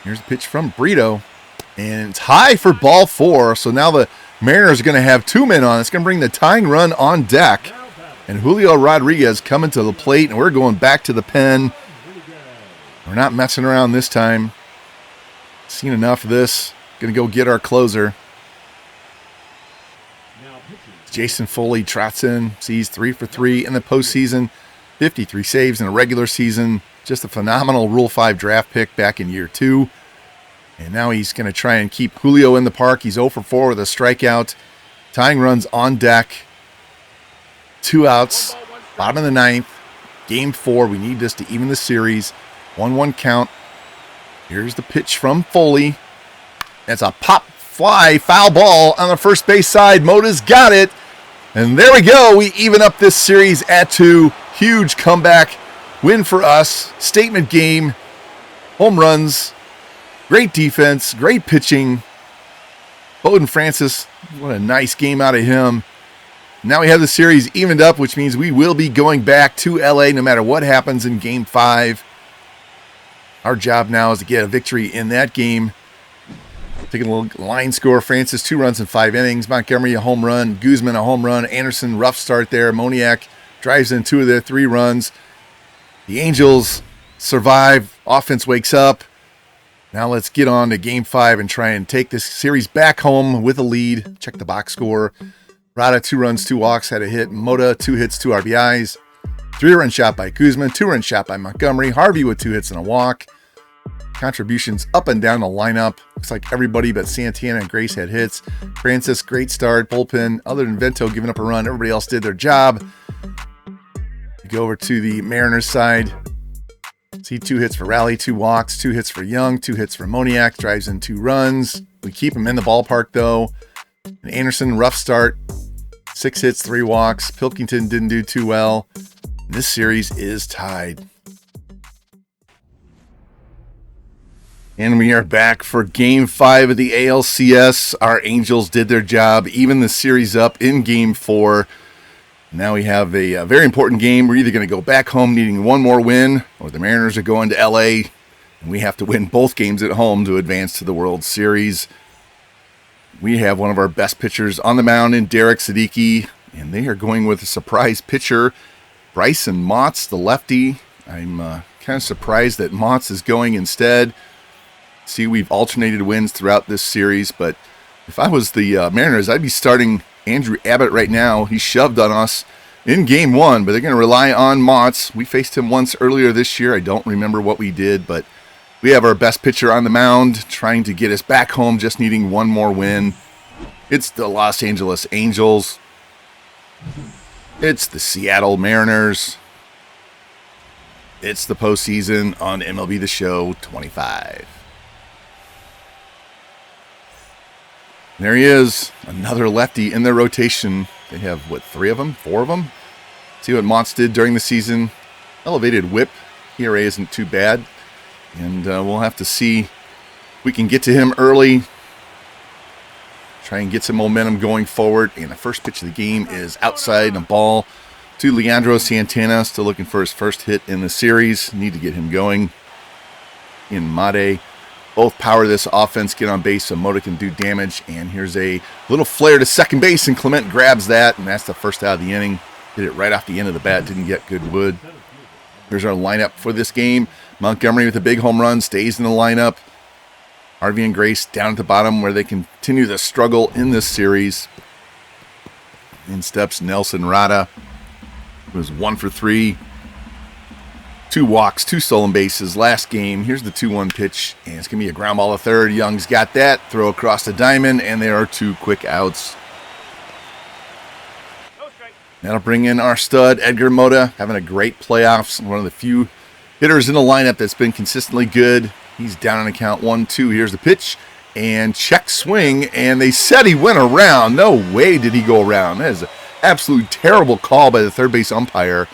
Here's the pitch from Brito. And it's high for ball 4. So now the Mariners are going to have 2 men on. It's going to bring the tying run on deck. And Julio Rodriguez coming to the plate. And we're going back to the pen. We're not messing around this time. Seen enough of this. Going to go get our closer. Jason Foley trots in. Sees 3 for 3 in the postseason. 53 saves in a regular season. Just a phenomenal Rule 5 draft pick back in year 2. And now he's going to try and keep Julio in the park. He's 0 for 4 with a strikeout. Tying runs on deck. 2 outs. Bottom of the 9th. Game 4. We need this to even the series. 1-1 count. Here's the pitch from Foley. That's a pop fly foul ball on the first base side. Moda's got it. And there we go. We even up this series at 2. Huge comeback. Win for us. Statement game. Home runs. Great defense. Great pitching. Bowden Francis. What a nice game out of him. Now we have the series evened up, which means we will be going back to LA no matter what happens in Game 5. Our job now is to get a victory in that game. Taking a little line score. Francis, 2 runs in 5 innings. Montgomery, a home run. Guzman, a home run. Anderson, rough start there. Moniak drives in 2 of their 3 runs. The Angels survive. Offense wakes up. Now let's get on to Game 5 and try and take this series back home with a lead. Check the box score. Rada, 2 runs, 2 walks, had a hit. Moda, 2 hits, 2 RBIs. 3-run shot by Guzman. 2-run shot by Montgomery. Harvey with 2 hits and a walk. Contributions up and down the lineup. Looks like everybody but Santana and Grace had hits. Francis, great start. Bullpen, other than Vento giving up a run, everybody else did their job. We go over to the Mariners side. See 2 hits for Raleigh, 2 walks, 2 hits for Young, 2 hits for Moniak. Drives in 2 runs. We keep him in the ballpark, though. And Anderson, rough start. 6 hits, 3 walks. Pilkington didn't do too well. This series is tied. And we are back for Game 5 of the ALCS. Our Angels did their job, even the series up in Game 4. Now we have a very important game. We're either going to go back home needing 1 more win, or the Mariners are going to LA and We have to win both games at home to advance to the World Series. We have one of our best pitchers on the mound in Derek Siddiqui, and they are going with a surprise pitcher, Bryson Motts, the lefty. I'm kind of surprised that Motts is going instead. See, we've alternated wins throughout this series, but if I was the Mariners, I'd be starting Andrew Abbott right now. He shoved on us in Game 1, but they're going to rely on Motts. We faced him once earlier this year. I don't remember what we did, but we have our best pitcher on the mound trying to get us back home, just needing one more win. It's the Los Angeles Angels. It's the Seattle Mariners. It's the postseason on MLB The Show 25. There he is, another lefty in their rotation. They have, what, 3 of them? 4 of them? See what Motts did during the season. Elevated whip. ERA isn't too bad. And we'll have to see if we can get to him early. Try and get some momentum going forward. And the first pitch of the game is outside and a ball to Leandro Santana. Still looking for his first hit in the series. Need to get him going. In Made. Both power this offense, get on base so Moda can do damage. And here's a little flare to second base, and Clement grabs that, and that's the first out of the inning. Hit it right off the end of the bat, didn't get good wood. Here's our lineup for this game. Montgomery with a big home run, stays in the lineup. Harvey and Grace down at the bottom where they continue the struggle in this series. In steps Nelson Rada, who was 1 for 3. 2 walks, 2 stolen bases last game. Here's the 2-1 pitch, and it's going to be a ground ball to third. Young's got that. Throw across the diamond, and there are 2 quick outs. That'll bring in our stud, Edgar Mota, having a great playoffs. One of the few hitters in the lineup that's been consistently good. He's down on account 1-2. Here's the pitch, and check swing, and they said he went around. No way did he go around. That is an absolutely terrible call by the third base umpire.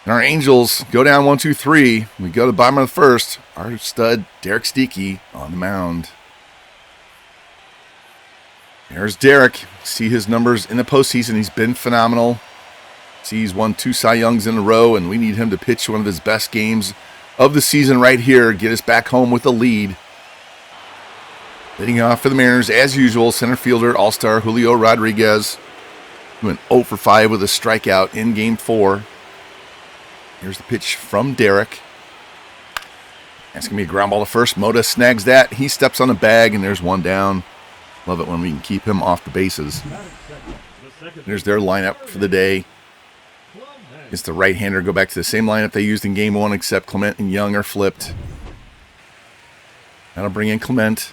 And our Angels go down 1-2-3. We go to the bottom of the first. Our stud, Derek Siddiqui, on the mound. There's Derek. See his numbers in the postseason. He's been phenomenal. See, he's won 2 Cy Youngs in a row, and we need him to pitch one of his best games of the season right here. Get us back home with a lead. Leading off for the Mariners, as usual, center fielder, all-star Julio Rodriguez. He went 0 for 5 with a strikeout in Game 4. Here's the pitch from Derek. That's going to be a ground ball to first. Mota snags that. He steps on the bag, and there's 1 down. Love it when we can keep him off the bases. There's their lineup for the day. It's the right-hander. Go back to the same lineup they used in Game 1, except Clement and Young are flipped. That'll bring in Clement.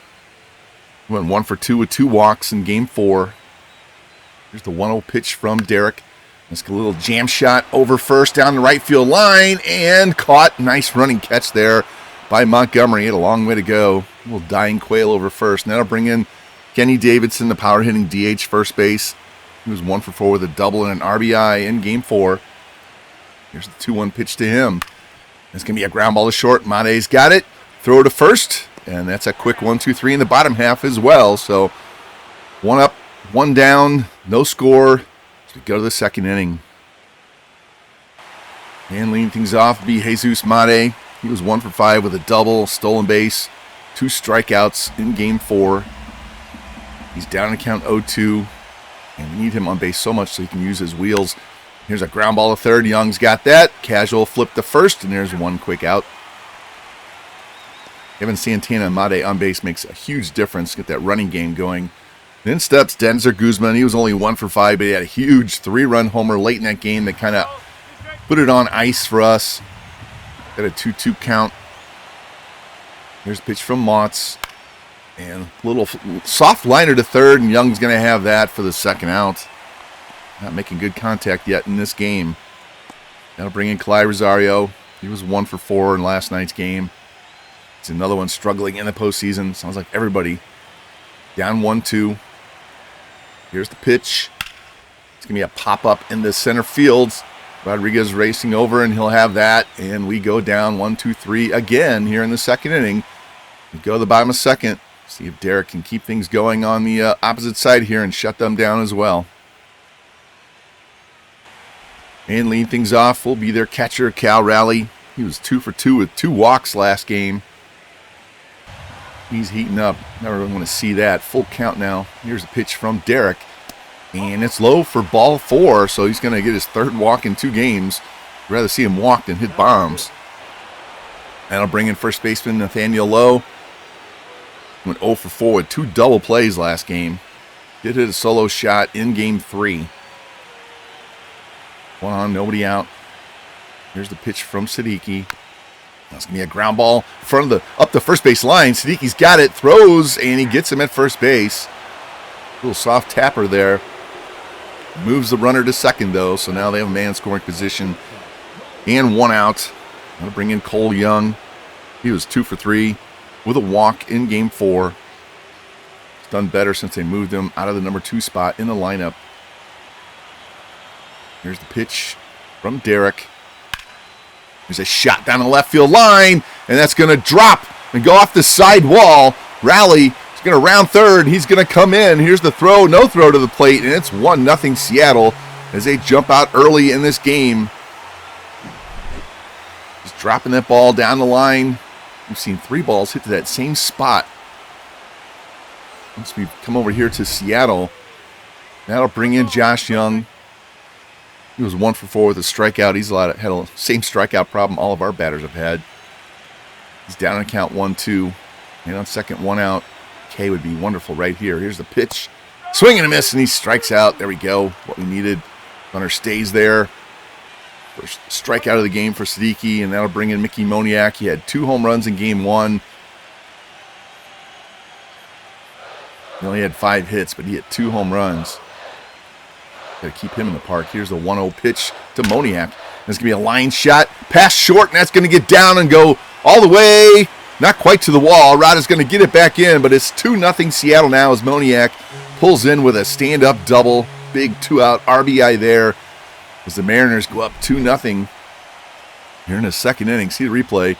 He went 1 for 2 with 2 walks in Game 4. Here's the 1-0 pitch from Derek. Let's get a little jam shot over first down the right field line, and caught. Nice running catch there by Montgomery. Had a long way to go. A little dying quail over first. And that'll bring in Kenny Davidson, the power hitting DH first base. He was 1 for 4 with a double and an RBI in Game 4. Here's the 2-1 pitch to him. It's going to be a ground ball to short. Made's got it. Throw to first. And that's a quick 1-2-3 in the bottom half as well. So 1 up, 1 down, no score. We go to the second inning. And leading things off will be Jesus Made. He was 1 for 5 with a double, stolen base, 2 strikeouts in Game 4. He's down to count 0-2. And we need him on base so much so he can use his wheels. Here's a ground ball to third. Young's got that. Casual flip to first, and there's 1 quick out. Having Santana and Made on base makes a huge difference. Get that running game going. Then steps Denzer Guzman. He was only 1 for 5, but he had a huge 3-run homer late in that game that kind of put it on ice for us. Got a 2-2 count. Here's a pitch from Motts. And a little soft liner to third, and Young's going to have that for the second out. Not making good contact yet in this game. That'll bring in Clyde Rosario. He was 1 for 4 in last night's game. It's another one struggling in the postseason. Sounds like everybody. Down 1-2. Here's the pitch. It's going to be a pop-up in the center field. Rodriguez racing over, and he'll have that. And we go down 1-2-3 again here in the second inning. We go to the bottom of second. See if Derek can keep things going on the opposite side here and shut them down as well. And leading things off will be their catcher, Cal Raleigh. He was 2 for 2 with 2 walks last game. He's heating up. Never really want to see that. Full count now. Here's a pitch from Derek. And it's low for ball 4, so he's going to get his 3rd walk in 2 games. I'd rather see him walk than hit bombs. That'll bring in first baseman Nathaniel Lowe. Went 0 for 4 with 2 double plays last game. Did hit a solo shot in game 3. 1 on, nobody out. Here's the pitch from Siddiqui. That's going to be a ground ball in front of up the first base line. Siddiqui's got it, throws, and he gets him at first base. A little soft tapper there. Moves the runner to second, though, so now they have a man scoring position and 1 out. I'll bring in Cole Young. He was 2 for 3 with a walk in game 4. He's done better since they moved him out of the number 2 spot in the lineup. Here's the pitch from Derek. There's a shot down the left field line, and that's going to drop and go off the side wall. Rally is going to round third. He's going to come in. Here's the throw. No throw to the plate, and it's 1-0 Seattle as they jump out early in this game. Just dropping that ball down the line. We've seen 3 balls hit to that same spot. Once we come over here to Seattle, that'll bring in Josh Young. He was 1 for 4 with a strikeout. He's had a same strikeout problem all of our batters have had. He's down on count 1-2. And on second, 1 out. K would be wonderful right here. Here's the pitch. Swing and a miss, and he strikes out. There we go. What we needed. Runner stays there. First strikeout of the game for Siddiqui, and that'll bring in Mickey Moniak. He had 2 home runs in game 1. He only had 5 hits, but he hit 2 home runs. Got to keep him in the park. Here's the 1-0 pitch to Moniak. There's going to be a line shot. Pass short, and that's going to get down and go all the way. Not quite to the wall. Rada's going to get it back in, but it's 2-0 Seattle now as Moniak pulls in with a stand-up double. Big 2-out RBI there as the Mariners go up 2-0 here in the second inning. See the replay.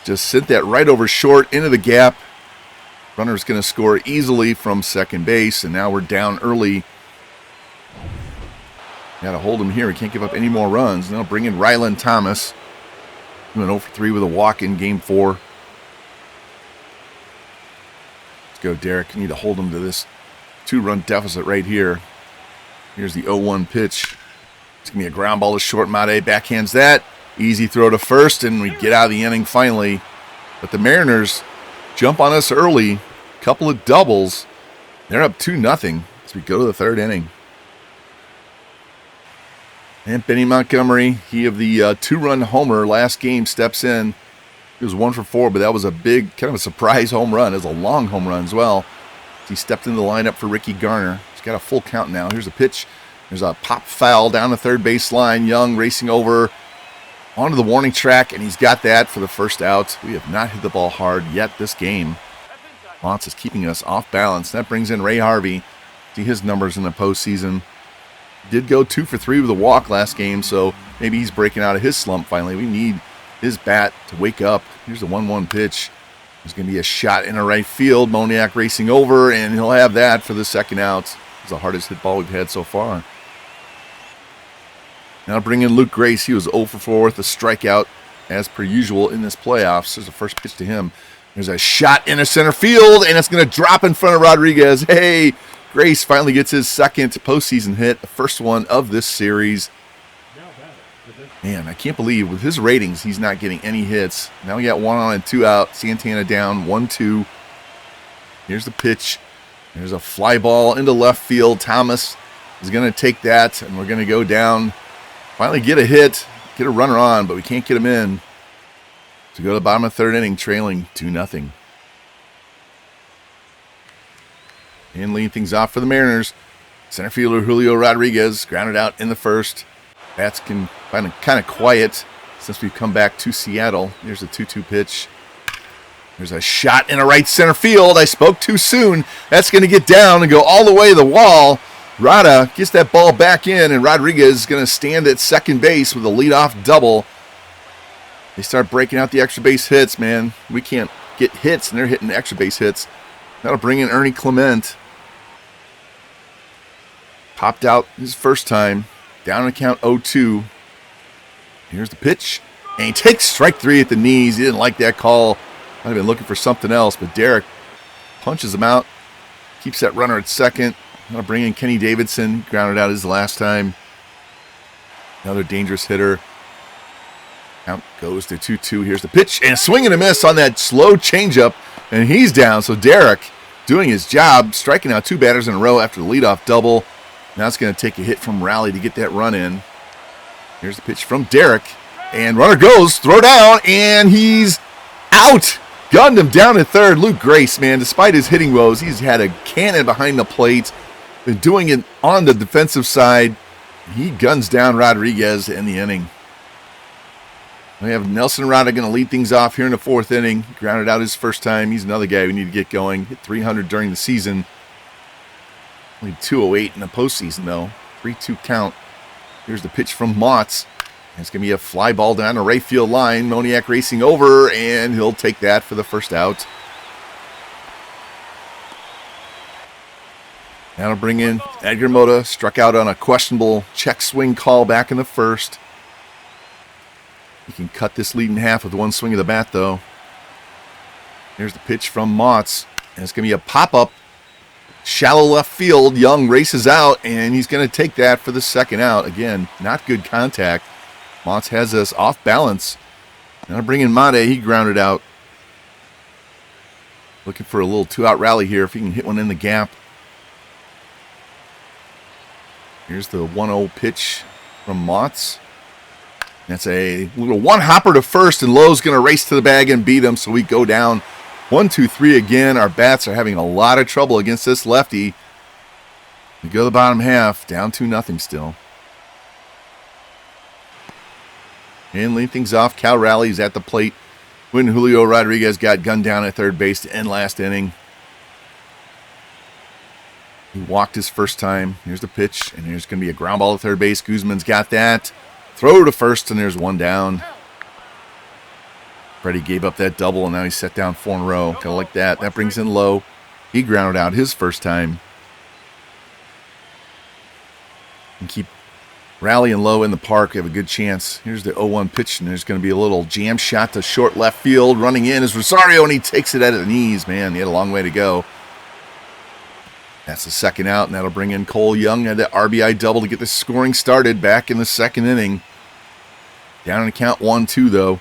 Just sent that right over short into the gap. Runner's going to score easily from second base, and now we're down early. Got to hold him here. We can't give up any more runs. And they'll bring in Ryland Thomas. He went 0 for 3 with a walk in game 4. Let's go, Derek. You need to hold him to this 2-run deficit right here. Here's the 0-1 pitch. It's going to be a ground ball to short. Made backhands that. Easy throw to first, and we get out of the inning finally. But the Mariners jump on us early. Couple of doubles. They're up 2-0 as we go to the 3rd inning. And Benny Montgomery, he of the 2-run homer last game, steps in. He was 1 for 4, but that was a big, kind of a surprise home run. It was a long home run as well. He stepped into the lineup for Ricky Garner. He's got a full count now. Here's a pitch. There's a pop foul down the third base line. Young racing over onto the warning track, and he's got that for the first out. We have not hit the ball hard yet this game. Lots is keeping us off balance. That brings in Ray Harvey. See his numbers in the postseason. Did go 2 for 3 with a walk last game, so maybe he's breaking out of his slump finally. We need his bat to wake up. Here's the 1-1 pitch. There's going to be a shot in the right field. Moniak racing over, and he'll have that for the second out. It's the hardest hit ball we've had so far. Now bring in Luke Grace. He was 0 for 4 with a strikeout, as per usual in this playoffs. There's the first pitch to him. There's a shot in the center field, and it's going to drop in front of Rodriguez. Hey, Grace finally gets his second postseason hit, the first one of this series. Man, I can't believe with his ratings, he's not getting any hits. Now we got 1 on and 2 out. Santana down 1-2. Here's the pitch. There's a fly ball into left field. Thomas is going to take that, and we're going to go down. Finally get a hit, get a runner on, but we can't get him in. To go to the bottom of the 3rd inning, trailing 2-0. And leading things off for the Mariners. Center fielder Julio Rodriguez grounded out in the first. Bats can find kind of quiet since we've come back to Seattle. Here's a 2-2 pitch. There's a shot in a right center field. I spoke too soon. That's going to get down and go all the way to the wall. Rada gets that ball back in, and Rodriguez is going to stand at second base with a leadoff double. They start breaking out the extra base hits, man. We can't get hits, and they're hitting extra base hits. That'll bring in Ernie Clement. Popped out his first time. Down to count 0-2. Here's the pitch. And he takes strike 3 at the knees. He didn't like that call. Might have been looking for something else, but Derek punches him out. Keeps that runner at second. Going to bring in Kenny Davidson. Grounded out his last time. Another dangerous hitter. Count goes to 2-2. Here's the pitch. And a swing and a miss on that slow changeup. And he's down. So Derek doing his job, striking out 2 batters in a row after the leadoff double. Now it's going to take a hit from Raleigh to get that run in. Here's the pitch from Derek. And runner goes, throw down, and he's out. Gunned him down at third. Luke Grace, man, despite his hitting woes, he's had a cannon behind the plate. Been doing it on the defensive side. He guns down Rodriguez in the inning. We have Nelson Rada going to lead things off here in the 4th inning. Grounded out his first time. He's another guy we need to get going. Hit 300 during the season. Only 208 in the postseason, though. 3-2 count. Here's the pitch from Motts. It's going to be a fly ball down the right field line. Moniak racing over, and he'll take that for the first out. Now to bring in Edgar Mota. Struck out on a questionable check swing call back in the first. He can cut this lead in half with one swing of the bat, though. Here's the pitch from Motts. And it's going to be a pop-up. Shallow left field. Young races out, and he's going to take that for the second out. Again, not good contact. Motts has us off balance. Now to bring in Made. He grounded out. Looking for a little 2-out rally here if he can hit one in the gap. Here's the 1-0 pitch from Motts. That's a little one-hopper to first, and Lowe's going to race to the bag and beat him, so we go down 1-2-3 again. Our bats are having a lot of trouble against this lefty. We go to the bottom half, down 2-0 still. And leading things off, Cal Raleigh's at the plate when Julio Rodriguez got gunned down at third base to end last inning. He walked his first time. Here's the pitch, and there's going to be a ground ball to third base. Guzman's got that. Throw to first, and there's one down. Freddie gave up that double, and now he's set down 4 in a row. Kind of like that. That brings in Lowe. He grounded out his first time. And keep Raleigh and Lowe in the park. Have a good chance. Here's the 0-1 pitch, and there's going to be a little jam shot to short left field. Running in is Rosario, and he takes it at the knees. Man, he had a long way to go. That's the second out, and that'll bring in Cole Young. Had that RBI double to get the scoring started back in the second inning. Down in the count 1-2, though.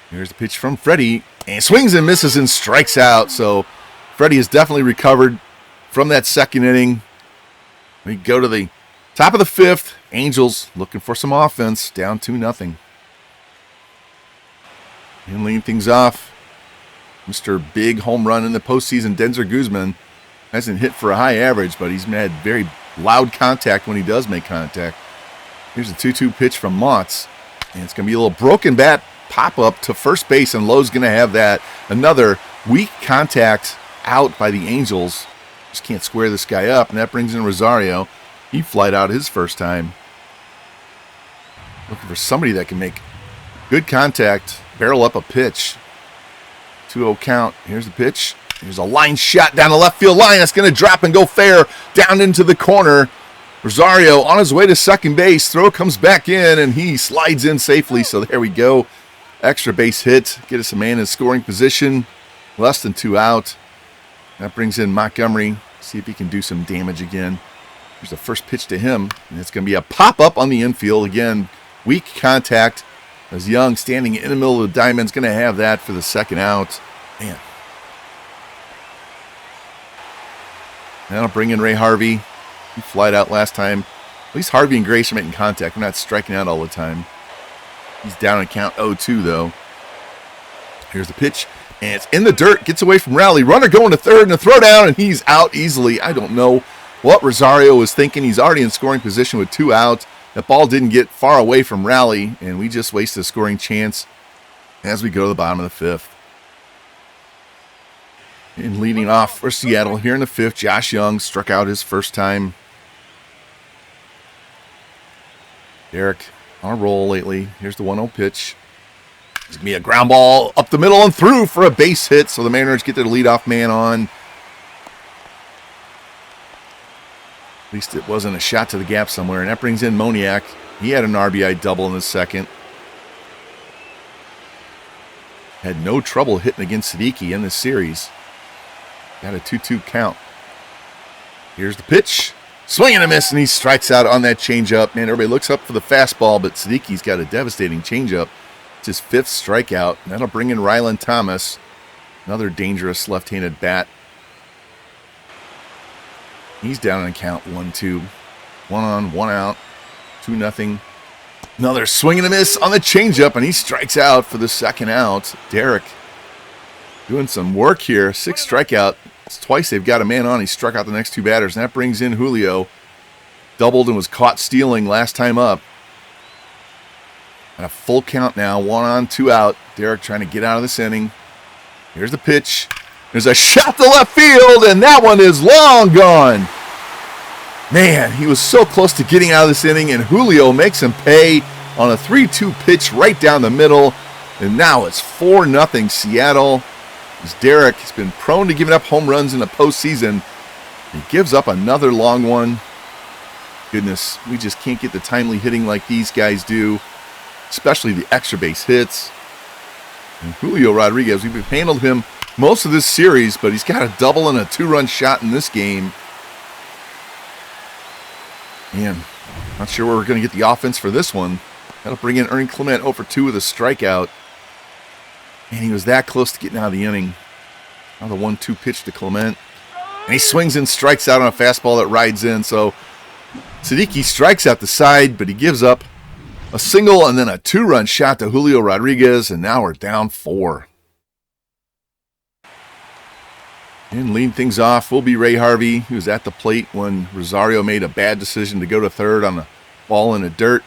Here's the pitch from Freddie, and swings and misses and strikes out. So Freddie has definitely recovered from that second inning. We go to the top of the 5th. Angels looking for some offense, down 2-0. And leading things off, Mr. Big home run in the postseason, Denzer Guzman. Hasn't hit for a high average, but he's had very loud contact when he does make contact. Here's a 2-2 pitch from Motts. And it's going to be a little broken bat pop-up to first base, and Lowe's going to have that. Another weak contact out by the Angels. Just can't square this guy up, and that brings in Rosario. He flied out his first time. Looking for somebody that can make good contact, barrel up a pitch. 2-0 count. Here's the pitch. There's a line shot down the left field line. That's going to drop and go fair down into the corner. Rosario on his way to second base. Throw comes back in, and he slides in safely. So there we go. Extra base hit. Get us a man in scoring position. Less than 2 out. That brings in Montgomery. See if he can do some damage again. Here's the first pitch to him. And it's going to be a pop-up on the infield. Again, weak contact. As Young standing in the middle of the diamond is going to have that for the second out. Man. Now I'll bring in Ray Harvey. He flied out last time. At least Harvey and Grace are making contact. We're not striking out all the time. He's down in count 0-2, though. Here's the pitch. And it's in the dirt. Gets away from Raleigh. Runner going to third and a throw down, and he's out easily. I don't know what Rosario was thinking. He's already in scoring position with 2 out. That ball didn't get far away from Raleigh, and we just wasted a scoring chance as we go to the bottom of the 5th. And leading off for Seattle here in the 5th, Josh Young struck out his first time. Derek on a roll lately. Here's the 1-0 pitch. It's going to be a ground ball up the middle and through for a base hit, so the Mariners get their leadoff man on. At least it wasn't a shot to the gap somewhere, and that brings in Moniak. He had an RBI double in the second. had no trouble hitting against Siddiqui in this series. Got a 2-2 count. Here's the pitch. Swing and a miss, and he strikes out on that changeup. Man, everybody looks up for the fastball, but Siddiqui's got a devastating changeup. It's his 5th strikeout. And that'll bring in Rylan Thomas. Another dangerous left-handed bat. He's down on a count 1-2. 1 on, 1 out. 2-0. Another swing and a miss on the changeup, and he strikes out for the 2nd out. Derek doing some work here. 6th strikeout. It's twice they've got a man on. He struck out the next 2 batters, and that brings in Julio. Doubled and was caught stealing last time up. And a full count now. 1 on, 2 out. Derek trying to get out of this inning. Here's the pitch. There's a shot to left field, and that one is long gone. Man, he was so close to getting out of this inning, and Julio makes him pay on a 3-2 pitch right down the middle. And now it's 4-0 Seattle. As Derek has been prone to giving up home runs in the postseason. He gives up another long one. Goodness, we just can't get the timely hitting like these guys do, especially the extra base hits. And Julio Rodriguez, we've handled him most of this series, but he's got a double and a 2-run shot in this game. Man, not sure where we're going to get the offense for this one. That'll bring in Ernie Clement 0 for 2 with a strikeout. And he was that close to getting out of the inning. Now the 1-2 pitch to Clement. And he swings and strikes out on a fastball that rides in. So Siddiqui strikes out the side, but he gives up a single and then a 2-run shot to Julio Rodriguez. And now we're down 4. And leading things off will be Ray Harvey, who was at the plate when Rosario made a bad decision to go to third on a ball in the dirt.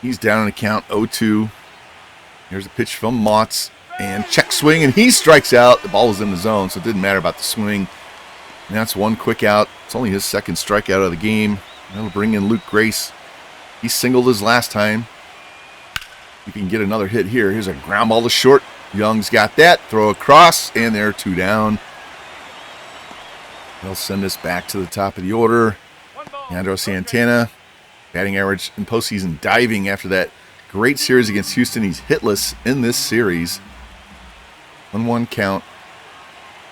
He's down on the count 0-2. Here's a pitch from Motts, and check swing, and he strikes out. The ball was in the zone, so it didn't matter about the swing. And that's 1 quick out. It's only his 2nd strikeout of the game. That'll bring in Luke Grace. He singled his last time. If he can get another hit here. Here's a ground ball to short. Young's got that. Throw across, and they're 2 down. They'll send us back to the top of the order. Leandro Santana, batting average in postseason, diving after that great series against Houston. He's hitless in this series. 1-1 count.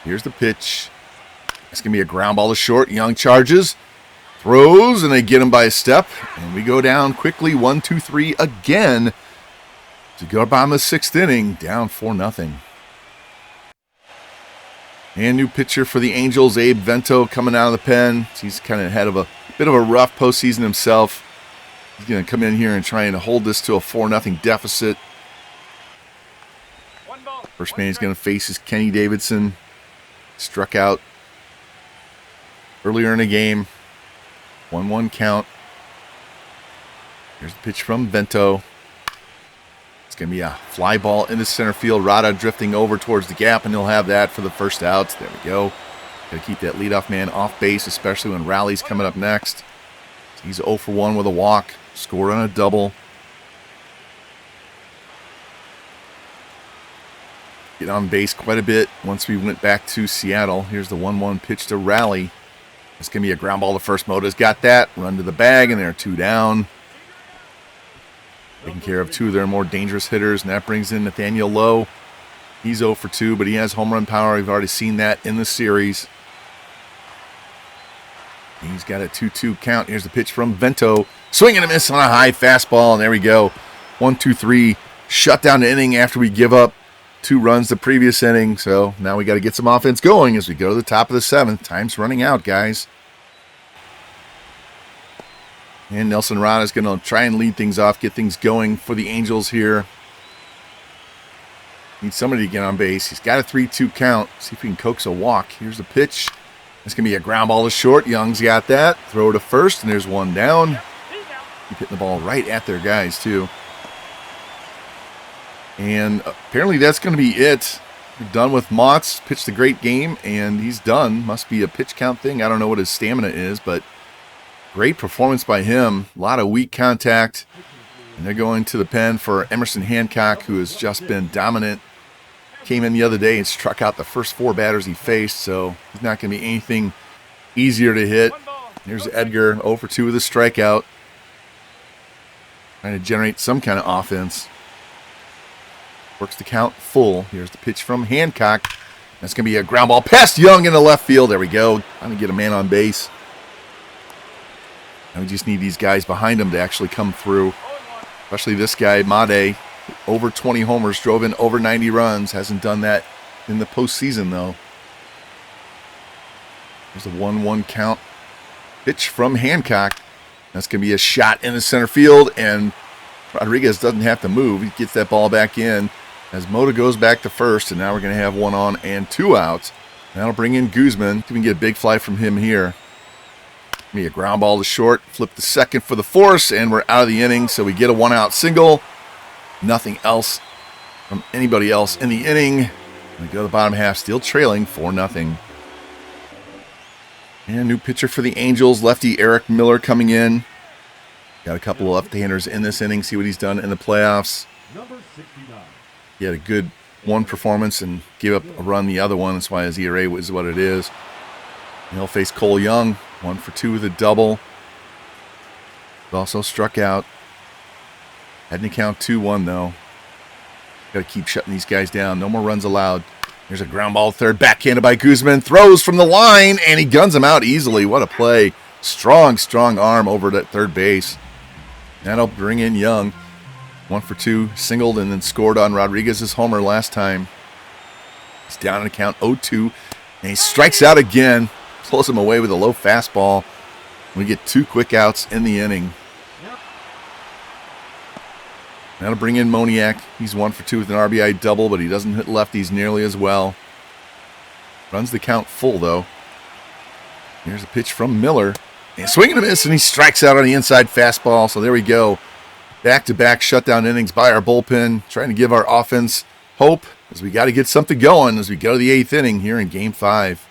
Here's the pitch. It's going to be a ground ball to short. Young charges. Throws, and they get him by a step. And we go down quickly 1-2-3 again to go bottom of the 6th inning. Down 4-0. And new pitcher for the Angels, Abe Vento, coming out of the pen. He's kind of had a bit of a rough postseason himself. He's going to come in here and try and hold this to a 4-0 deficit. First man he's going to face is Kenny Davidson. Struck out earlier in the game. 1-1 count. Here's the pitch from Vento. It's going to be a fly ball into center field. Rada drifting over towards the gap, and he'll have that for the 1st out. There we go. Got to keep that leadoff man off base, especially when Rally's coming up next. He's 0 for 1 with a walk. Scored on a double. Get on base quite a bit once we went back to Seattle. Here's the 1-1 pitch to Rally. It's going to be a ground ball to first. Mota's got that. Run to the bag, and they're 2 down. Taking care of 2 of their more dangerous hitters, and that brings in Nathaniel Lowe. He's 0 for 2, but he has home run power. We've already seen that in the series. He's got a 2-2 count. Here's the pitch from Vento. Swing and a miss on a high fastball, and there we go. 1-2-3. Shut down the inning after we give up 2 runs the previous inning. So now we got to get some offense going as we go to the top of the 7th. Time's running out, guys. And Nelson Rada is going to try and lead things off, get things going for the Angels here. Need somebody to get on base. He's got a 3-2 count. See if he can coax a walk. Here's the pitch. It's going to be a ground ball to short. Young's got that. Throw to first, and there's 1 down. Keep hitting the ball right at their guys, too. And apparently that's going to be it. We're done with Motts. Pitched a great game, and he's done. Must be a pitch count thing. I don't know what his stamina is, but great performance by him. A lot of weak contact. And they're going to the pen for Emerson Hancock, who has just been dominant. Came in the other day and struck out the first 4 batters he faced, so he's not going to be anything easier to hit. Here's Edgar, 0 for 2 with a strikeout. Trying to generate some kind of offense. Works the count full. Here's the pitch from Hancock. That's going to be a ground ball past Young in the left field. There we go. Trying to get a man on base. Now we just need these guys behind him to actually come through. Especially this guy, Made. Over 20 homers, drove in over 90 runs. Hasn't done that in the postseason, though. There's a 1-1 count. Pitch from Hancock. That's going to be a shot in the center field, and Rodriguez doesn't have to move. He gets that ball back in as Mota goes back to first, and now we're going to have 1 on and 2 outs. That'll bring in Guzman. We can get a big fly from him here. Be a ground ball to short. Flip the second for the force, and we're out of the inning, so we get a 1-out single. Nothing else from anybody else in the inning. We go to the bottom half, still trailing 4-0. And new pitcher for the Angels, lefty Eric Miller coming in. Got a couple of left-handers in this inning. See what he's done in the playoffs. Number 69. He had a good one performance and gave up a run the other one. That's why his ERA was what it is. And he'll face Cole Young, 1 for 2 with a double. He also struck out. Had to count 2-1 though. Got to keep shutting these guys down. No more runs allowed. There's a ground ball third, backhanded by Guzman. Throws from the line, and he guns him out easily. What a play. Strong arm over at third base. That'll bring in Young. 1 for 2, singled, and then scored on Rodriguez's homer last time. He's down in the count 0-2, and he strikes out again. Pulls him away with a low fastball. We get 2 quick outs in the inning. That'll bring in Moniak. He's 1 for 2 with an RBI double, but he doesn't hit lefties nearly as well. Runs the count full, though. Here's a pitch from Miller. And swinging a miss, and he strikes out on the inside fastball. So there we go. Back-to-back shutdown innings by our bullpen. Trying to give our offense hope as we got to get something going as we go to the 8th inning here in Game 5.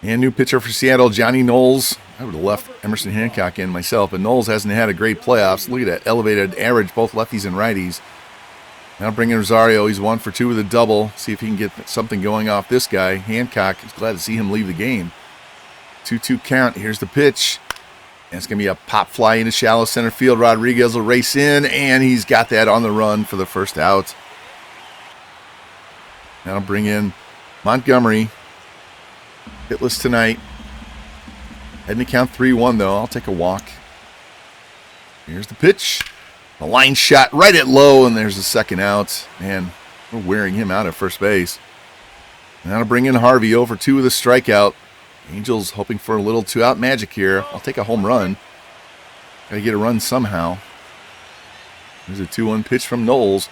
And new pitcher for Seattle, Johnny Knowles. I would have left Emerson Hancock in myself, but Knowles hasn't had a great playoffs. Look at that elevated average, both lefties and righties. Now bring in Rosario. He's 1 for 2 with a double. See if he can get something going off this guy. Hancock is glad to see him leave the game. 2-2 count. Here's the pitch. And it's going to be a pop fly into shallow center field. Rodriguez will race in, and he's got that on the run for the first out. Now bring in Montgomery. Hitless tonight. Heading to count 3-1, though. I'll take a walk. Here's the pitch. A line shot right at low, and there's the second out. Man, we're wearing him out at first base. Now to bring in Harvey, 0 for 2 with a strikeout. Angels hoping for a little 2-out magic here. I'll take a home run. Got to get a run somehow. There's a 2-1 pitch from Knowles.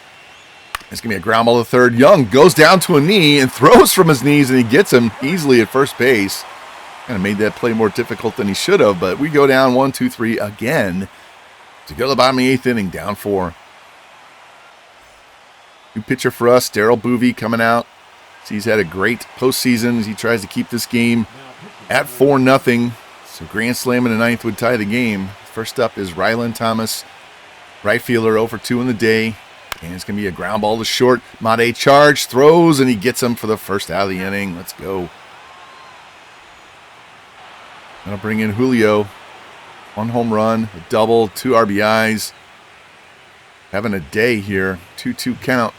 It's going to be a ground ball to third. Young goes down to a knee and throws from his knees, and he gets him easily at first base. Kind of made that play more difficult than he should have, but we go down 1-2-3 again to go to the bottom of the 8th inning, down 4. New pitcher for us, Daryl Boovey coming out. He's had a great postseason as he tries to keep this game at 4-0. So grand slam in the 9th would tie the game. First up is Ryland Thomas, right fielder, 0 for 2 in the day. And it's going to be a ground ball to short. Made charge, throws, and he gets him for the first out of the inning. Let's go. That'll bring in Julio. 1 home run, a double, 2 RBIs. Having a day here. 2-2 count.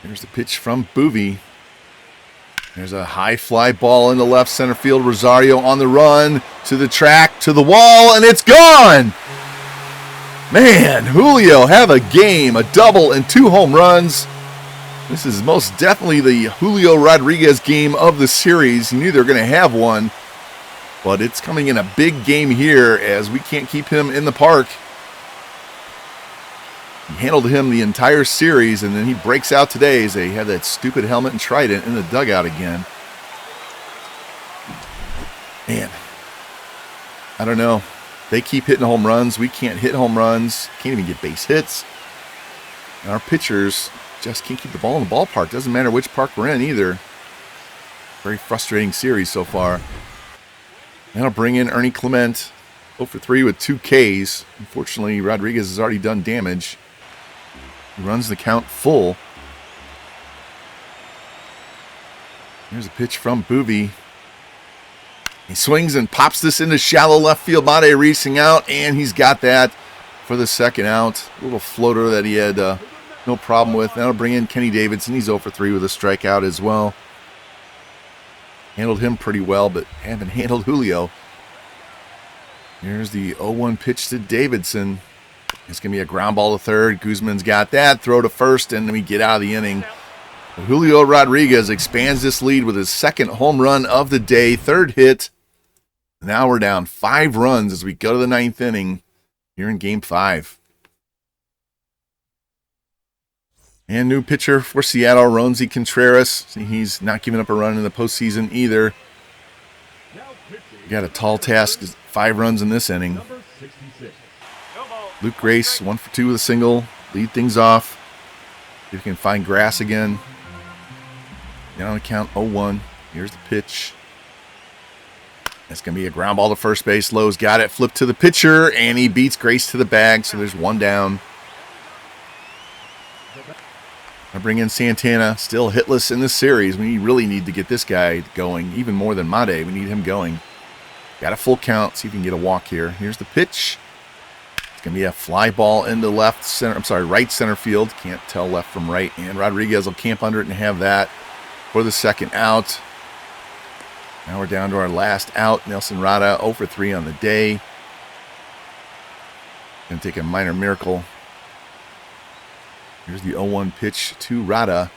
There's the pitch from Boovey. There's a high fly ball in the left center field. Rosario on the run to the track, to the wall, and it's gone. Man, Julio have a game, a double and 2 home runs. This is most definitely the Julio Rodriguez game of the series. You knew they were going to have one, but it's coming in a big game here as we can't keep him in the park. He handled him the entire series, and then he breaks out today as they have that stupid helmet and trident in the dugout again. Man, I don't know. They keep hitting home runs. We can't hit home runs. Can't even get base hits. And our pitchers just can't keep the ball in the ballpark. Doesn't matter which park we're in either. Very frustrating series so far. And I'll bring in Ernie Clement. 0 for 3 with 2 Ks. Unfortunately, Rodriguez has already done damage. He runs the count full. Here's a pitch from Boovey. He swings and pops this into shallow left field. Made racing out, and he's got that for the second out. A little floater that he had no problem with. Now bring in Kenny Davidson. He's 0 for 3 with a strikeout as well. Handled him pretty well, but haven't handled Julio. Here's the 0-1 pitch to Davidson. It's going to be a ground ball to third. Guzman's got that. Throw to first, and then we get out of the inning. Julio Rodriguez expands this lead with his second home run of the day. Third hit. Now we're down 5 runs as we go to the 9th inning here in Game 5. And new pitcher for Seattle, Roansy Contreras. See, he's not giving up a run in the postseason either. Got a tall task, 5 runs in this inning. Luke Grace, 1 for 2 with a single. Lead things off. See if we can find grass again. Down on count 0-1. Here's the pitch. That's going to be a ground ball to first base. Lowe's got it. Flip to the pitcher, and he beats Grace to the bag, so there's 1 down. I bring in Santana, still hitless in this series. We really need to get this guy going, even more than Made. We need him going. Got a full count. See if we can get a walk here. Here's the pitch. It's going to be a fly ball into right center field. Can't tell left from right. And Rodriguez will camp under it and have that for the second out. Now we're down to our last out. Nelson Rada 0 for 3 on the day. Going to take a minor miracle. Here's the 0-1 pitch to Rada.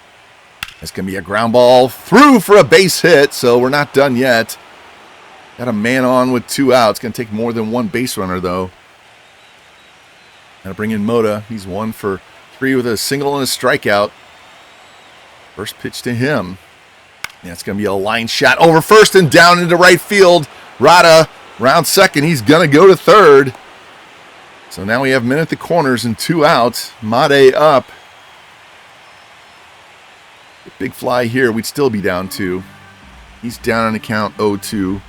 That's going to be a ground ball through for a base hit, so we're not done yet. Got a man on with 2 outs. Going to take more than 1 base runner, though. Got to bring in Moda. He's 1 for 3 with a single and a strikeout. First pitch to him. Yeah, it's going to be a line shot over first and down into right field. Rada, round second. He's going to go to third. So now we have men at the corners and 2 outs. Made up. Big fly here. We'd still be down 2. He's down on the count 0-2.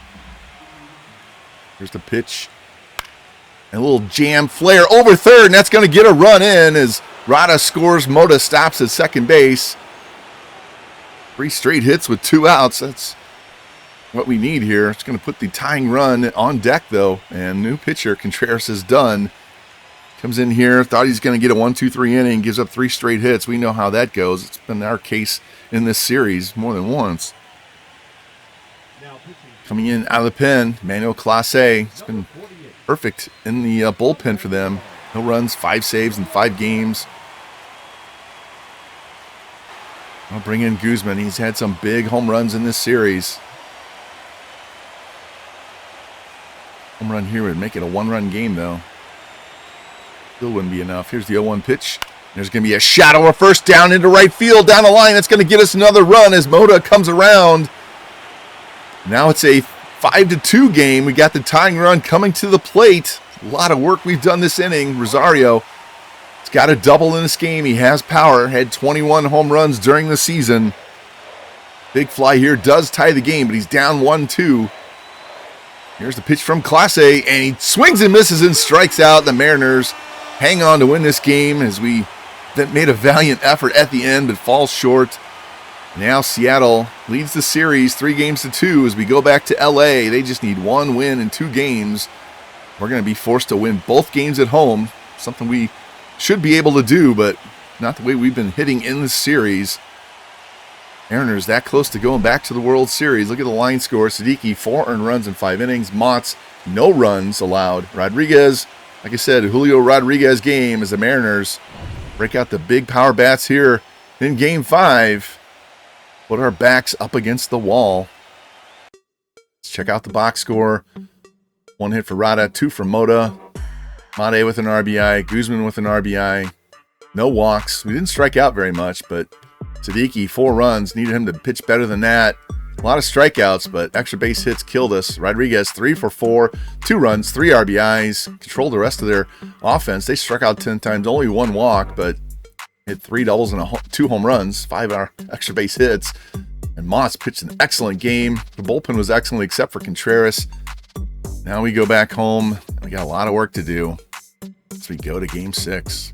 Here's the pitch. And a little jam flare over third, and that's going to get a run in as Rada scores. Moda stops at second base. 3 straight hits with 2 outs. That's what we need here. It's going to put the tying run on deck, though. And new pitcher, Contreras, is done. Comes in here, thought he's going to get a 1-2-3 inning, gives up 3 straight hits. We know how that goes. It's been our case in this series more than once. Coming in out of the pen, Manuel Clase. It's been perfect in the bullpen for them. No runs, 5 saves in 5 games. I'll bring in Guzman. He's had some big home runs in this series. Home run here would make it a 1-run game, though. Still wouldn't be enough. Here's the 0-1 pitch. There's going to be a shot over first down into right field. Down the line, that's going to get us another run as Moda comes around. Now it's a 5-2 game. We got the tying run coming to the plate. A lot of work we've done this inning. Rosario has got a double in this game. He has power. Had 21 home runs during the season. Big fly here does tie the game, but he's down 1-2. Here's the pitch from Clase, and he swings and misses and strikes out. The Mariners hang on to win this game as we made a valiant effort at the end, but falls short. Now Seattle leads the series 3-2 as we go back to LA. They just need 1 win in 2 games. We're going to be forced to win both games at home, something we should be able to do, but not the way we've been hitting in this series. Mariners that close to going back to the World Series. Look at the line score. Siddiqui, 4 earned runs in 5 innings. Motts, no runs allowed. Rodriguez, like I said, Julio Rodriguez game as the Mariners break out the big power bats here in Game 5. Put our backs up against the wall. Let's check out the box score. 1 hit for Rada, 2 for Moda. Made with an RBI. Guzman with an RBI. No walks. We didn't strike out very much, but Siddiqui, 4 runs. Needed him to pitch better than that. A lot of strikeouts, but extra base hits killed us. Rodriguez, 3 for 4. 2 runs, 3 RBIs. Controlled the rest of their offense. They struck out 10 times, only 1 walk, but hit 3 doubles and 2 home runs, 5 extra base hits. And Moss pitched an excellent game. The bullpen was excellent except for Contreras. Now we go back home. We got a lot of work to do as we go to Game 6.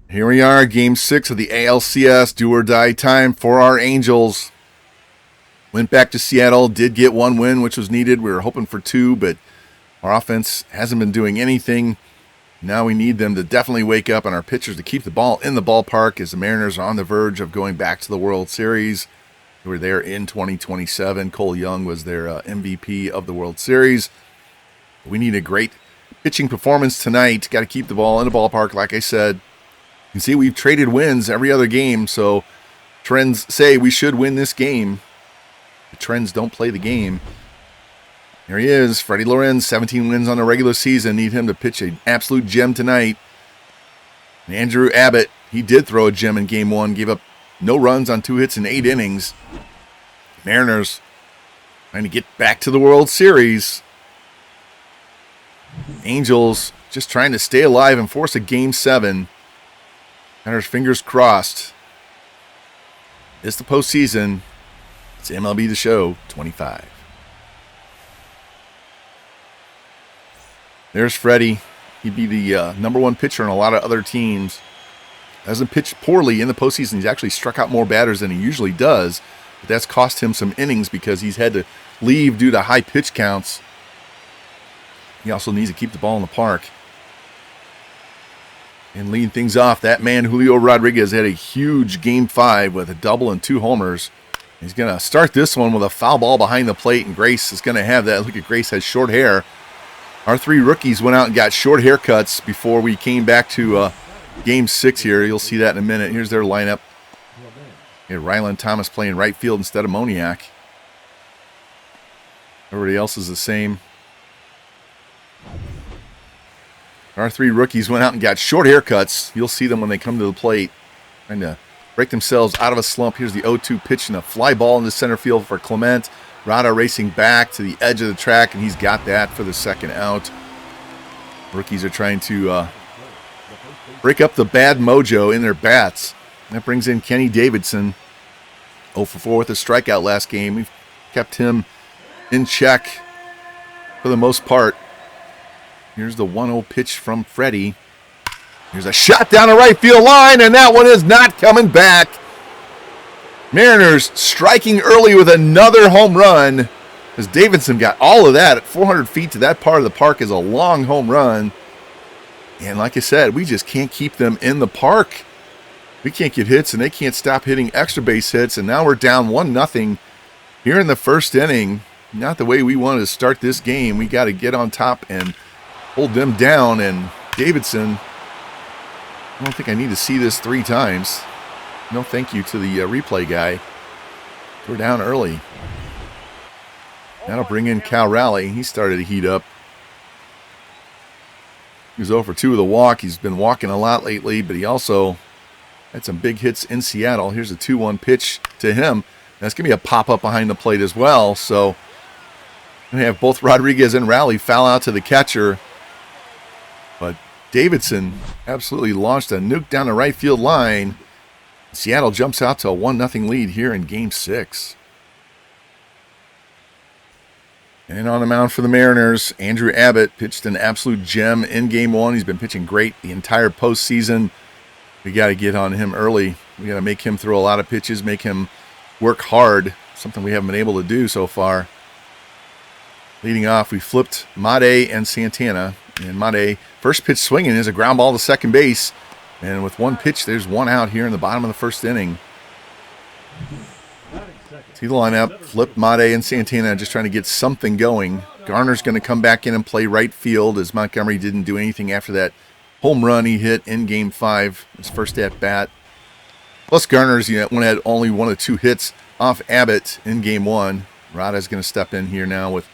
Here we are, Game 6 of the ALCS, do or die time for our Angels. Went back to Seattle, did get 1 win, which was needed. We were hoping for 2, but Our offense hasn't been doing anything. Now we need them to definitely wake up, and our pitchers to keep the ball in the ballpark as the Mariners are on the verge of going back to the World Series. They were there in 2027. Cole Young was their MVP of the World Series. We need a great pitching performance tonight. Got to keep the ball in the ballpark, like I said. You can see we've traded wins every other game, so trends say we should win this game. The trends don't play the game. There he is, Freddie Lorenz, 17 wins on the regular season. Need him to pitch an absolute gem tonight. And Andrew Abbott, he did throw a gem in Game 1, gave up no runs on 2 hits in 8 innings. Mariners trying to get back to the World Series. Angels just trying to stay alive and force a Game 7. Mariners fingers crossed. It's the postseason. It's MLB The Show 25. There's Freddie. He'd be the #1 pitcher on a lot of other teams. Hasn't pitched poorly in the postseason. He's actually struck out more batters than he usually does. But that's cost him some innings because he's had to leave due to high pitch counts. He also needs to keep the ball in the park. And leading things off, that man Julio Rodriguez had a huge Game 5 with a double and 2 homers. He's going to start this one with a foul ball behind the plate, and Grace is going to have that. Look at Grace, has short hair. Our 3 rookies went out and got short haircuts before we came back to Game 6 here. You'll see that in a minute. Here's their lineup. Ryland Thomas playing right field instead of Moniak. Everybody else is the same. Our 3 rookies went out and got short haircuts. You'll see them when they come to the plate. Trying to break themselves out of a slump. Here's the 0-2 pitch and a fly ball in the center field for Clement. Rada racing back to the edge of the track, and he's got that for the second out. Rookies are trying to break up the bad mojo in their bats. That brings in Kenny Davidson. 0 for 4 with a strikeout last game. We've kept him in check for the most part. Here's the 1-0 pitch from Freddie. Here's a shot down the right field line, and that one is not coming back. Mariners striking early with another home run, as Davidson got all of that at 400 feet to that part of the park is a long home run. And like I said, we just can't keep them in the park. We can't get hits, and they can't stop hitting extra base hits, and now we're down 1-0 here in the first inning. Not the way we wanted to start this game. We got to get on top and hold them down, and Davidson, I don't think I need to see this 3 times. No thank you to the replay guy. We're down early. That'll bring in Cal Raleigh. He started to heat up. He was 0 for 2 with a walk. He's been walking a lot lately, but he also had some big hits in Seattle. Here's a 2-1 pitch to him. That's going to be a pop-up behind the plate as well. So we have both Rodriguez and Raleigh foul out to the catcher. But Davidson absolutely launched a nuke down the right field line. Seattle jumps out to a 1-0 lead here in Game 6. And on the mound for the Mariners, Andrew Abbott pitched an absolute gem in Game 1. He's been pitching great the entire postseason. We got to get on him early. We got to make him throw a lot of pitches, make him work hard, something we haven't been able to do so far. Leading off, we flipped Made and Santana. And Made, first pitch swinging is a ground ball to second base. And with 1 pitch, there's 1 out here in the bottom of the first inning. See the lineup, flip Made and Santana, just trying to get something going. Garner's going to come back in and play right field, as Montgomery didn't do anything after that home run he hit in Game 5, his first at bat. Plus Garner's had only 1 of 2 hits off Abbott in Game 1. Rada's going to step in here now with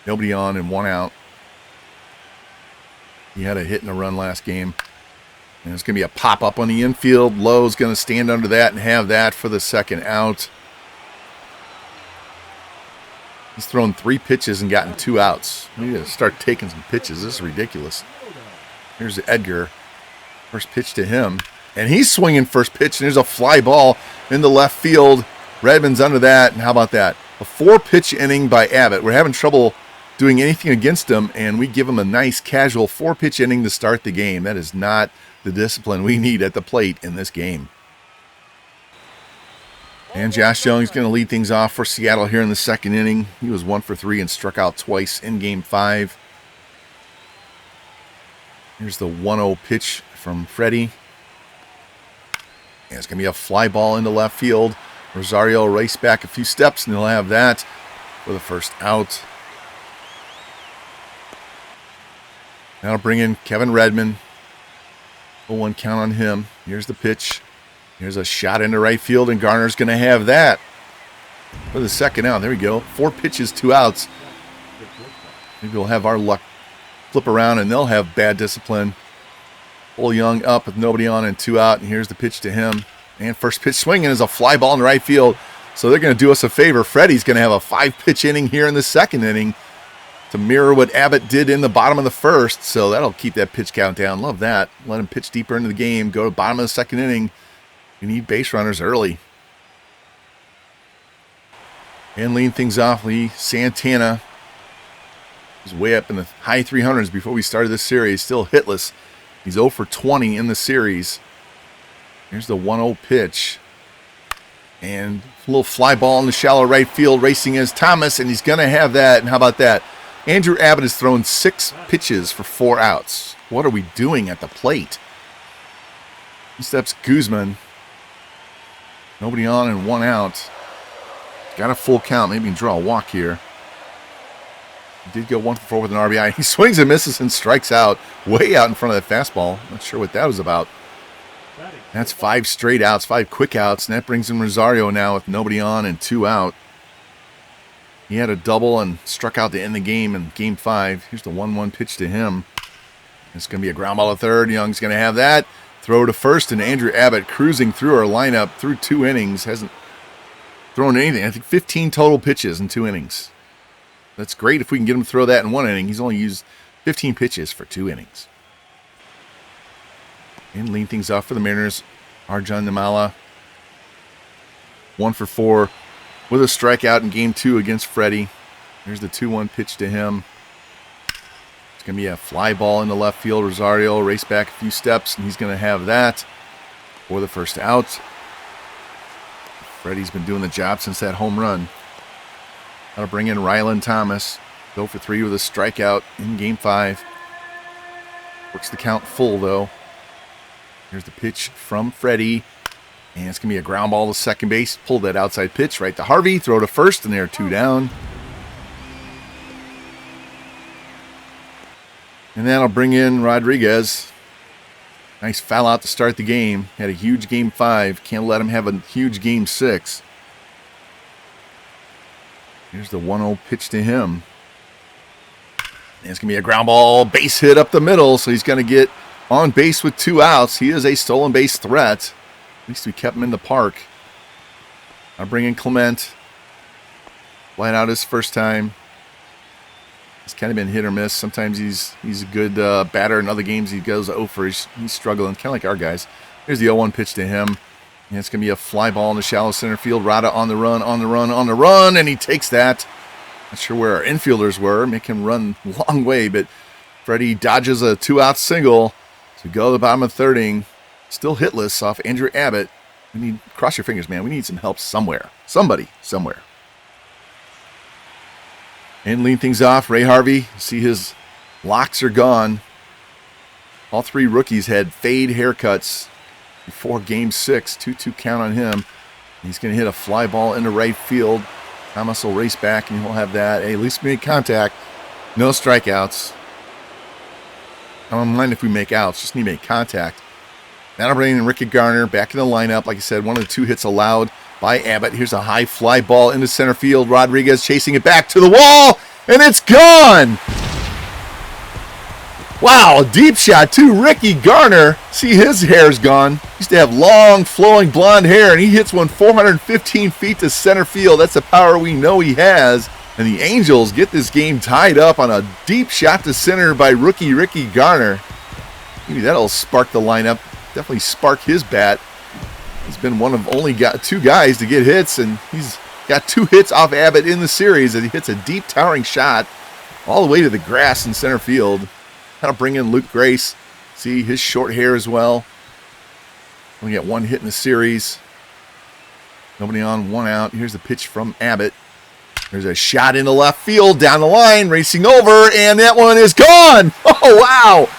nobody on and 1 out. He had a hit and a run last game. And it's going to be a pop-up on the infield. Lowe's going to stand under that and have that for the second out. He's thrown 3 pitches and gotten 2 outs. We need to start taking some pitches. This is ridiculous. Here's Edgar. First pitch to him. And he's swinging first pitch, and there's a fly ball into left field. Redmond's under that, and how about that? A 4-pitch inning by Abbott. We're having trouble doing anything against him, and we give him a nice casual 4-pitch inning to start the game. That is not the discipline we need at the plate in this game. And Josh Young's going to lead things off for Seattle here in the second inning. He was 1 for 3 and struck out twice in Game 5. Here's the 1-0 pitch from Freddie. And it's going to be a fly ball into left field. Rosario race back a few steps, and he'll have that for the first out. That'll bring in Kevin Redmond. 0-1 count on him. Here's the pitch. Here's a shot into right field, and Garner's going to have that for the second out. There we go. 4 pitches, 2 outs. Maybe we'll have our luck flip around, and they'll have bad discipline. Bull Young up with nobody on and 2 out, and here's the pitch to him. And first pitch swinging is a fly ball in the right field. So they're going to do us a favor. Freddie's going to have a 5-pitch inning here in the second inning to mirror what Abbott did in the bottom of the first. So that'll keep that pitch count down. Love that. Let him pitch deeper into the game. Go to the bottom of the second inning. You need base runners early. And leading things off, Lee Santana was way up in the high 300s before we started this series. Still hitless. He's 0 for 20 in the series. Here's the 1-0 pitch. And a little fly ball in the shallow right field. Racing is Thomas, and he's going to have that. And how about that? Andrew Abbott has thrown 6 pitches for 4 outs. What are we doing at the plate? He steps Guzman. Nobody on and 1 out. Got a full count. Maybe he can draw a walk here. He did go 1 for 4 with an RBI. He swings and misses and strikes out. Way out in front of that fastball. Not sure what that was about. That's 5 straight outs, 5 quick outs, and that brings in Rosario now with nobody on and 2 out. He had a double and struck out to end the game in Game 5. Here's the 1-1 pitch to him. It's going to be a ground ball to third. Young's going to have that. Throw to first, and Andrew Abbott cruising through our lineup through 2 innings. Hasn't thrown anything. I think 15 total pitches in 2 innings. That's great if we can get him to throw that in 1 inning. He's only used 15 pitches for 2 innings. And leading things off for the Mariners, Arjun Nimala. 1 for 4 with a strikeout in Game 2 against Freddie. Here's the 2-1 pitch to him. It's going to be a fly ball into left field. Rosario race back a few steps, and he's going to have that for the first out. Freddie's been doing the job since that home run. That'll bring in Ryland Thomas. 0 for 3 with a strikeout in Game 5. Works the count full, though. Here's the pitch from Freddie. And it's going to be a ground ball to second base. Pull that outside pitch right to Harvey. Throw to first, and they're 2 down. And that'll bring in Rodriguez. Nice foul out to start the game. Had a huge Game 5. Can't let him have a huge Game 6. Here's the 1-0 pitch to him. And it's going to be a ground ball, base hit up the middle. So he's going to get on base with 2 outs. He is a stolen base threat. At least we kept him in the park. I bring in Clement. Flat out his first time. He's kind of been hit or miss. Sometimes he's a good batter. In other games he goes 0 for. He's struggling, kind of like our guys. Here's the 0-1 pitch to him. And it's going to be a fly ball in the shallow center field. Rada on the run, and he takes that. Not sure where our infielders were. Make him run a long way, but Freddie dodges a 2-out single. So go to the bottom of the 3rd inning. Still hitless off Andrew Abbott. We need, cross your fingers, man. We need some help somewhere. Somebody, somewhere. And leading things off, Ray Harvey. See his locks are gone. All 3 rookies had fade haircuts before Game 6. 2-2 count on him. He's going to hit a fly ball into right field. Thomas will race back, and he'll have that. Hey, at least we made contact. No strikeouts. I don't mind if we make outs. Just need to make contact. That'll bring in Ricky Garner back in the lineup. Like I said, 1 of the 2 hits allowed by Abbott. Here's a high fly ball into center field. Rodriguez chasing it back to the wall, and it's gone. Wow, a deep shot to Ricky Garner. See, his hair's gone. He used to have long, flowing blonde hair, and he hits one 415 feet to center field. That's the power we know he has. And the Angels get this game tied up on a deep shot to center by rookie Ricky Garner. Maybe that'll spark the lineup. Definitely spark his bat. He's been one of only 2 guys to get hits, and he's got 2 hits off Abbott in the series as he hits a deep, towering shot all the way to the grass in center field. That'll bring in Luke Grace. See his short hair as well. Only got 1 hit in the series. Nobody on, 1 out. Here's the pitch from Abbott. There's a shot into left field, down the line, racing over, and that one is gone. Oh, wow.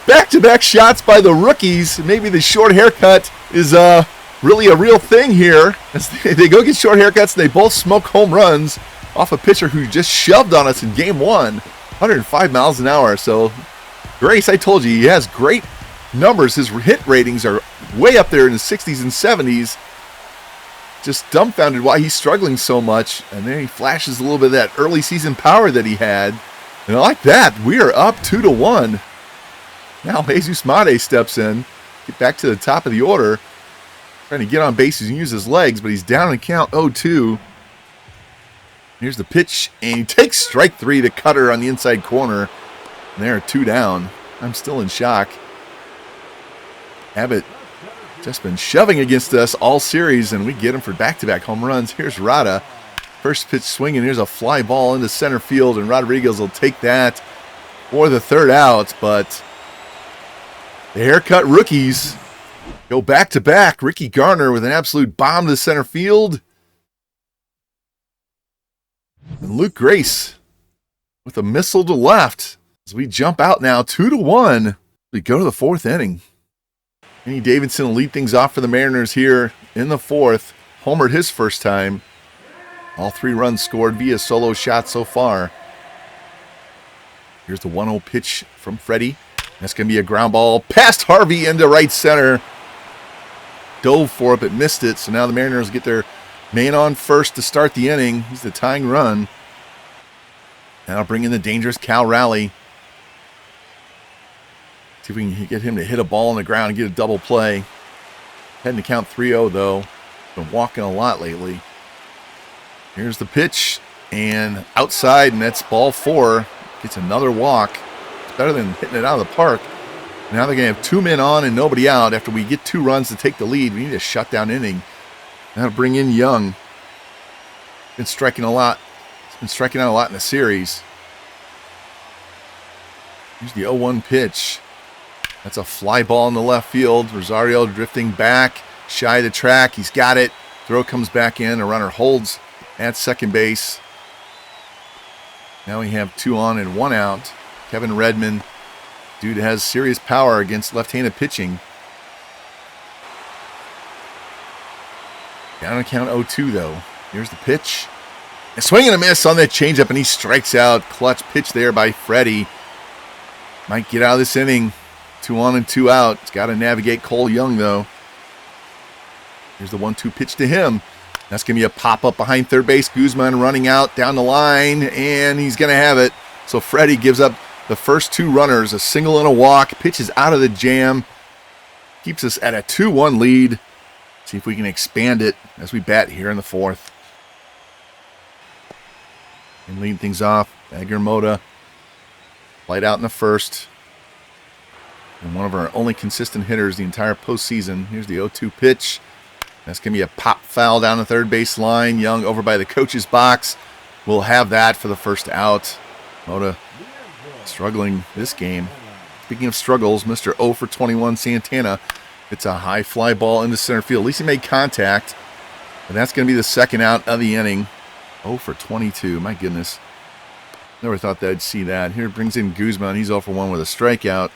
Back-to-back shots by the rookies. Maybe the short haircut is really a real thing here. As they go get short haircuts, and they both smoke home runs off a pitcher who just shoved on us in game 1. 105 miles an hour. So, Grace, I told you, he has great numbers. His hit ratings are way up there in the 60s and 70s. Just dumbfounded why he's struggling so much. And then he flashes a little bit of that early season power that he had. And I like that. We are up 2-1. Now Jesus Mate steps in. Get back to the top of the order. Trying to get on bases and use his legs, but he's down in count 0-2. Here's the pitch, and he takes strike 3 to Cutter on the inside corner. And they're 2 down. I'm still in shock. Abbott just been shoving against us all series, and we get him for back-to-back home runs. Here's Rada. First pitch swinging. Here's a fly ball into center field, and Rodriguez will take that for the 3rd out. But the haircut rookies go back-to-back. Ricky Garner with an absolute bomb to center field. And Luke Grace with a missile to left. As we jump out now 2-1. We go to the 4th inning. Kenny Davidson will lead things off for the Mariners here in the 4th. Homered his first time. All 3 runs scored via solo shot so far. Here's the 1-0 pitch from Freddie. That's going to be a ground ball past Harvey into right center. Dove for it, but missed it. So now the Mariners get their man on first to start the inning. He's the tying run. Now bring in the dangerous Cal Raleigh. See if we can get him to hit a ball on the ground and get a double play. Heading to count 3-0 though. Been walking a lot lately. Here's the pitch, and outside, and that's ball 4. Gets another walk. It's better than hitting it out of the park. Now they're going to have 2 men on and nobody out. After we get 2 runs to take the lead, we need a shutdown inning. Now to bring in Young. Been striking a lot. He's been striking out a lot in the series. Here's the 0-1 pitch. That's a fly ball in the left field. Rosario drifting back, shy of the track. He's got it. Throw comes back in. A runner holds at second base. Now we have 2 on and 1 out. Kevin Redmond, dude has serious power against left-handed pitching. Down to count 0-2 though. Here's the pitch. A swing and a miss on that changeup, and he strikes out. Clutch pitch there by Freddie. Might get out of this inning. 2 on and 2 out. It's got to navigate Cole Young though. Here's the 1-2 pitch to him. That's going to be a pop-up behind third base. Guzman running out down the line, and he's going to have it. So Freddie gives up the first 2 runners, a single and a walk. Pitches out of the jam. Keeps us at a 2-1 lead. See if we can expand it as we bat here in the 4th. And leading things off, Edgar Mota. Light out in the 1st. And one of our only consistent hitters the entire postseason. Here's the 0-2 pitch. That's going to be a pop foul down the third base line. Young over by the coach's box. We'll have that for the first out. Mota struggling this game. Speaking of struggles, Mr. 0 for 21 Santana. It's a high fly ball into center field. At least he made contact. And that's going to be the second out of the inning. 0 for 22. My goodness. Never thought that I'd see that. Here brings in Guzman. He's 0 for 1 with a strikeout.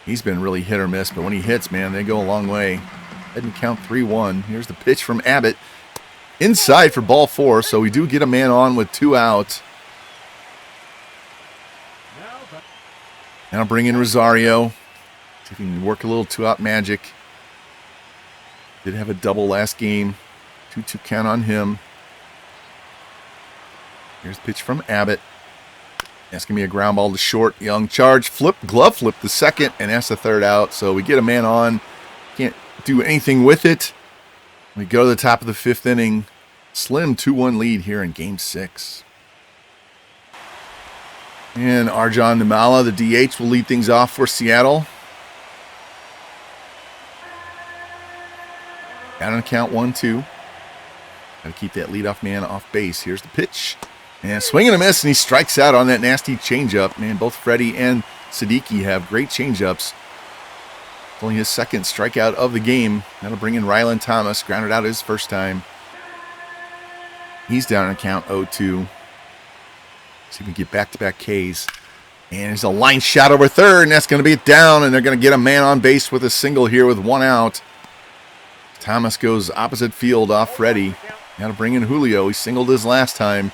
He's been really hit or miss, but when he hits, man, they go a long way. Heading count 3-1. Here's the pitch from Abbott. Inside for ball 4, so we do get a man on with 2 out. Now bring in Rosario. See if he can work a little 2-out magic. Did have a double last game. 2-2 count on him. Here's the pitch from Abbott. That's going to be a ground ball to short. Young charge, flip, glove flip the second, and that's the 3rd out. So we get a man on. Can't do anything with it. We go to the top of the 5th inning. Slim 2-1 lead here in Game 6. And Arjan Nimala, the DH, will lead things off for Seattle. Down on count 1-2. Got to keep that leadoff man off base. Here's the pitch. And swing and a miss, and he strikes out on that nasty changeup. Man, both Freddie and Siddiqui have great changeups. Only his 2nd strikeout of the game. That'll bring in Ryland Thomas. Grounded out his first time. He's down on count 0-2. See if we can get back-to-back Ks. And there's a line shot over third, and that's going to be it down, and they're going to get a man on base with a single here with 1 out. Thomas goes opposite field off Freddie. Got to bring in Julio. He singled his last time.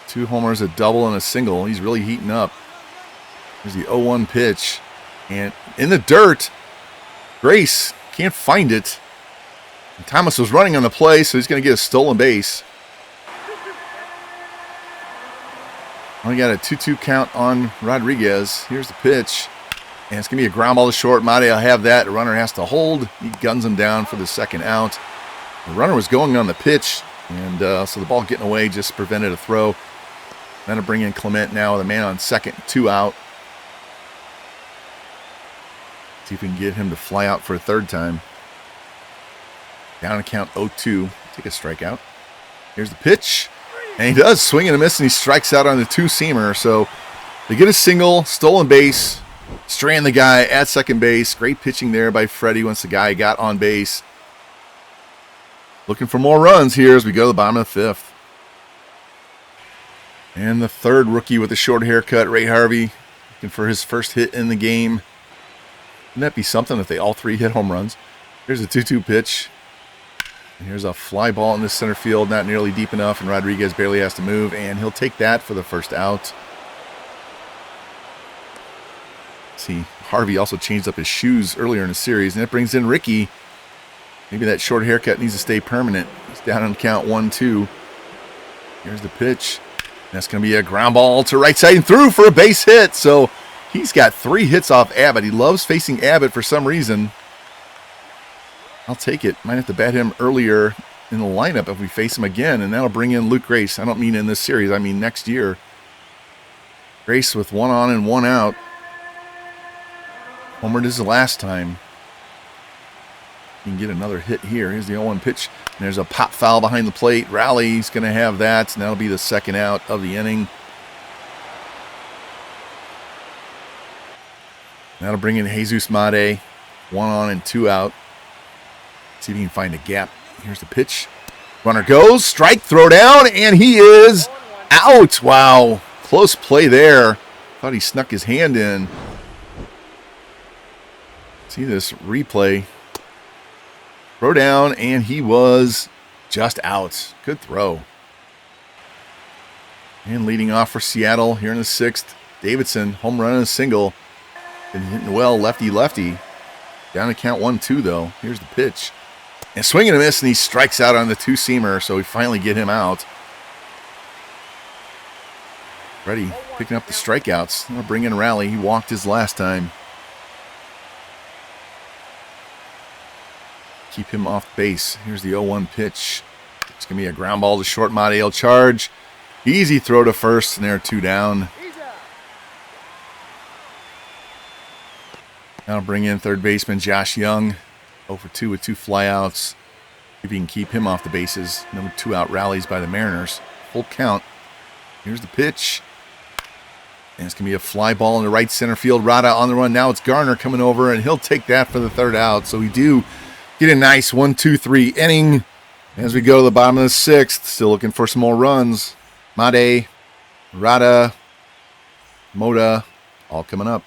2 homers, a double, and a single. He's really heating up. There's the 0-1 pitch. And in the dirt, Grace can't find it. And Thomas was running on the play, so he's going to get a stolen base. Only got a 2-2 count on Rodriguez. Here's the pitch. And it's going to be a ground ball to short. Mate will have that. The runner has to hold. He guns him down for the 2nd out. The runner was going on the pitch, and so the ball getting away just prevented a throw. Then to bring in Clement now with a man on 2nd, 2 out. See if we can get him to fly out for a 3rd time. Down to count 0-2. Take a strikeout. Here's the pitch. And he does swing and a miss, and he strikes out on the 2-seamer. So they get a single, stolen base, strand the guy at 2nd base. Great pitching there by Freddie once the guy got on base. Looking for more runs here as we go to the bottom of the 5th. And the 3rd rookie with a short haircut, Ray Harvey, looking for his first hit in the game. Wouldn't that be something if they all 3 hit home runs? Here's a 2-2 pitch. And here's a fly ball in the center field, not nearly deep enough, and Rodriguez barely has to move, and he'll take that for the 1st out. See, Harvey also changed up his shoes earlier in the series, and that brings in Ricky. Maybe that short haircut needs to stay permanent. He's down on count 1-2. Here's the pitch. That's going to be a ground ball to right side and through for a base hit. So he's got 3 hits off Abbott. He loves facing Abbott for some reason. I'll take it. Might have to bat him earlier in the lineup if we face him again, and that'll bring in Luke Grace. I don't mean in this series. I mean next year. Grace with 1 on and 1 out. Homered is the last time. You can get another hit here. Here's the 0-1 pitch. And there's a pop foul behind the plate. Rally's going to have that, and that'll be the 2nd out of the inning. That'll bring in Jesus Mate. 1 on and 2 out. See if he can find a gap. Here's the pitch. Runner goes. Strike, throw down, and he is out. Wow. Close play there. Thought he snuck his hand in. See this replay. Throw down, and he was just out. Good throw. And leading off for Seattle here in the 6th, Davidson, home run and a single. Been hitting well, lefty-lefty. Down to count 1-2, though. Here's the pitch. And swing and a miss, and he strikes out on the 2-seamer, so we finally get him out. Freddie picking up the strikeouts. I'll bring in Raleigh. He walked his last time. Keep him off base. Here's the 0-1 pitch. It's going to be a ground ball to short. Mate charge. Easy throw to first, and they're 2 down. Now bring in 3rd baseman Josh Young. 0 for 2 with 2 flyouts. If you can keep him off the bases. No 2-out rallies by the Mariners. Full count. Here's the pitch. And it's going to be a fly ball in the right center field. Rada on the run. Now it's Garner coming over, and he'll take that for the 3rd out. So we do get a nice 1-2-3 inning as we go to the bottom of the 6th. Still looking for some more runs. Made, Rada, Moda, all coming up.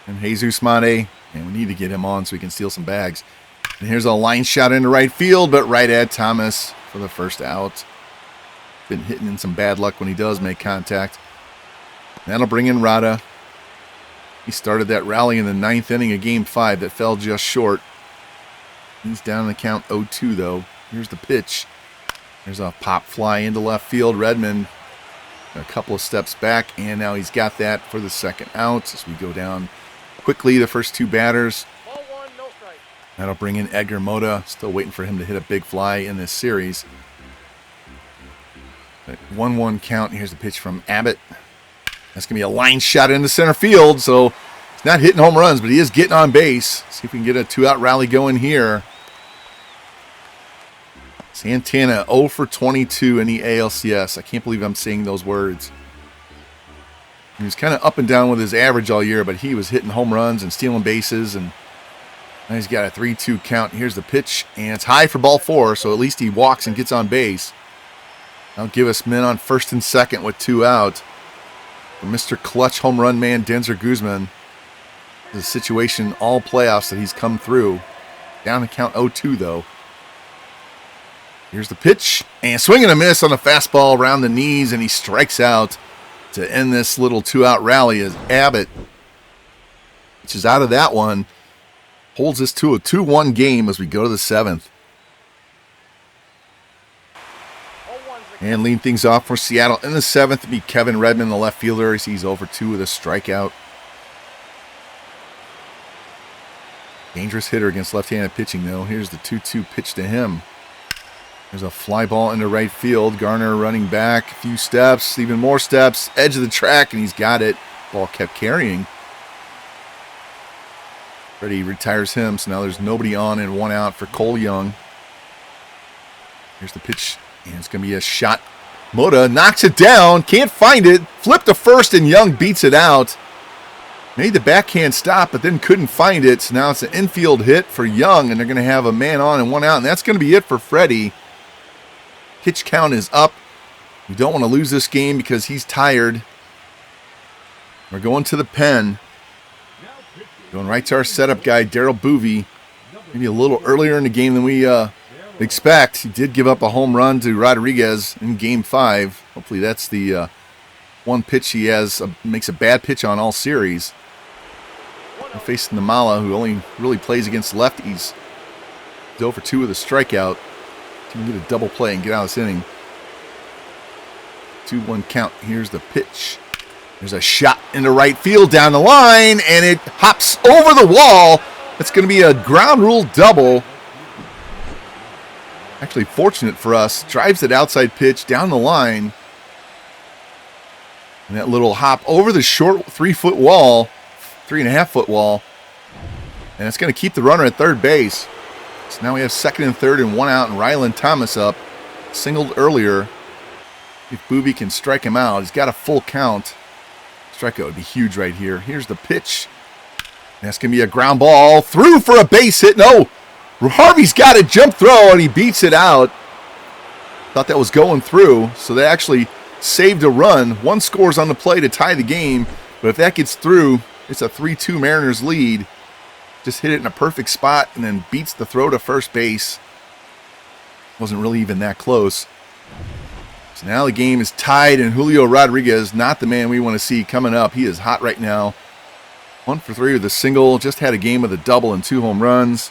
And Jesus Made, and we need to get him on so we can steal some bags. And here's a line shot into right field, but right at Thomas for the 1st out. Been hitting in some bad luck when he does make contact. That'll bring in Rada. He started that rally in the 9th inning of Game 5 that fell just short. He's down in the count 0-2, though. Here's the pitch. There's a pop fly into left field. Redmond a couple of steps back, and now he's got that for the 2nd out as we go down quickly the first 2 batters. Ball 1, no strike. That'll bring in Edgar Mota. Still waiting for him to hit a big fly in this series. 1-1 count. Here's the pitch from Abbott. That's going to be a line shot into center field, so he's not hitting home runs, but he is getting on base. See if we can get a 2-out rally going here. Santana 0 for 22 in the ALCS. I can't believe I'm saying those words. He was kind of up and down with his average all year, but he was hitting home runs and stealing bases, and now he's got a 3-2 count. Here's the pitch, and it's high for ball 4, so at least he walks and gets on base. That'll give us men on first and second with 2 out. For Mr. Clutch home run man, Denzer Guzman. This is a situation all playoffs that he's come through. Down to count 0-2 though. Here's the pitch. And swing and a miss on a fastball around the knees, and he strikes out to end this little 2-out rally as Abbott, which is out of that one, holds us to a 2-1 game as we go to the 7th. And leading things off for Seattle in the 7th to be Kevin Redmond, the left fielder. He's over 2 with a strikeout. Dangerous hitter against left-handed pitching, though. Here's the 2-2 pitch to him. There's a fly ball into right field. Garner running back a few steps, even more steps, edge of the track, and he's got it. Ball kept carrying. Freddie retires him, so now there's nobody on and 1 out for Cole Young. Here's the pitch, and it's going to be a shot. Mota knocks it down, can't find it, flipped to first, and Young beats it out. Made the backhand stop, but then couldn't find it, so now it's an infield hit for Young, and they're going to have a man on and 1 out, and that's going to be it for Freddie. Pitch count is up. We don't want to lose this game because he's tired. We're going to the pen. Going right to our setup guy, Daryl Boovey. Maybe a little earlier in the game than we expect. He did give up a home run to Rodriguez in Game 5. Hopefully that's the one pitch he has makes a bad pitch on all series. We're facing Namala, who only really plays against lefties. He's over 2 with a strikeout. Can get a double play and get out of this inning. 2-1 count. Here's the pitch. There's a shot into right field down the line, and it hops over the wall. It's going to be a ground rule double. Actually, fortunate for us. Drives it outside pitch down the line. And that little hop over the short 3-foot wall, 3.5-foot wall. And it's going to keep the runner at third base. So now we have second and third and 1 out, and Rylan Thomas up. Singled earlier. If Boovey can strike him out, he's got a full count. Strikeout would be huge right here. Here's the pitch. That's going to be a ground ball through for a base hit. No, Harvey's got a jump throw, and he beats it out. Thought that was going through, so they actually saved a run. 1 scores on the play to tie the game, but if that gets through, it's a 3-2 Mariners lead. Just hit it in a perfect spot and then beats the throw to first base. Wasn't really even that close. So now the game is tied, and Julio Rodriguez, not the man we want to see coming up. He is hot right now. 1 for 3 with a single. Just had a game with a double and 2 home runs.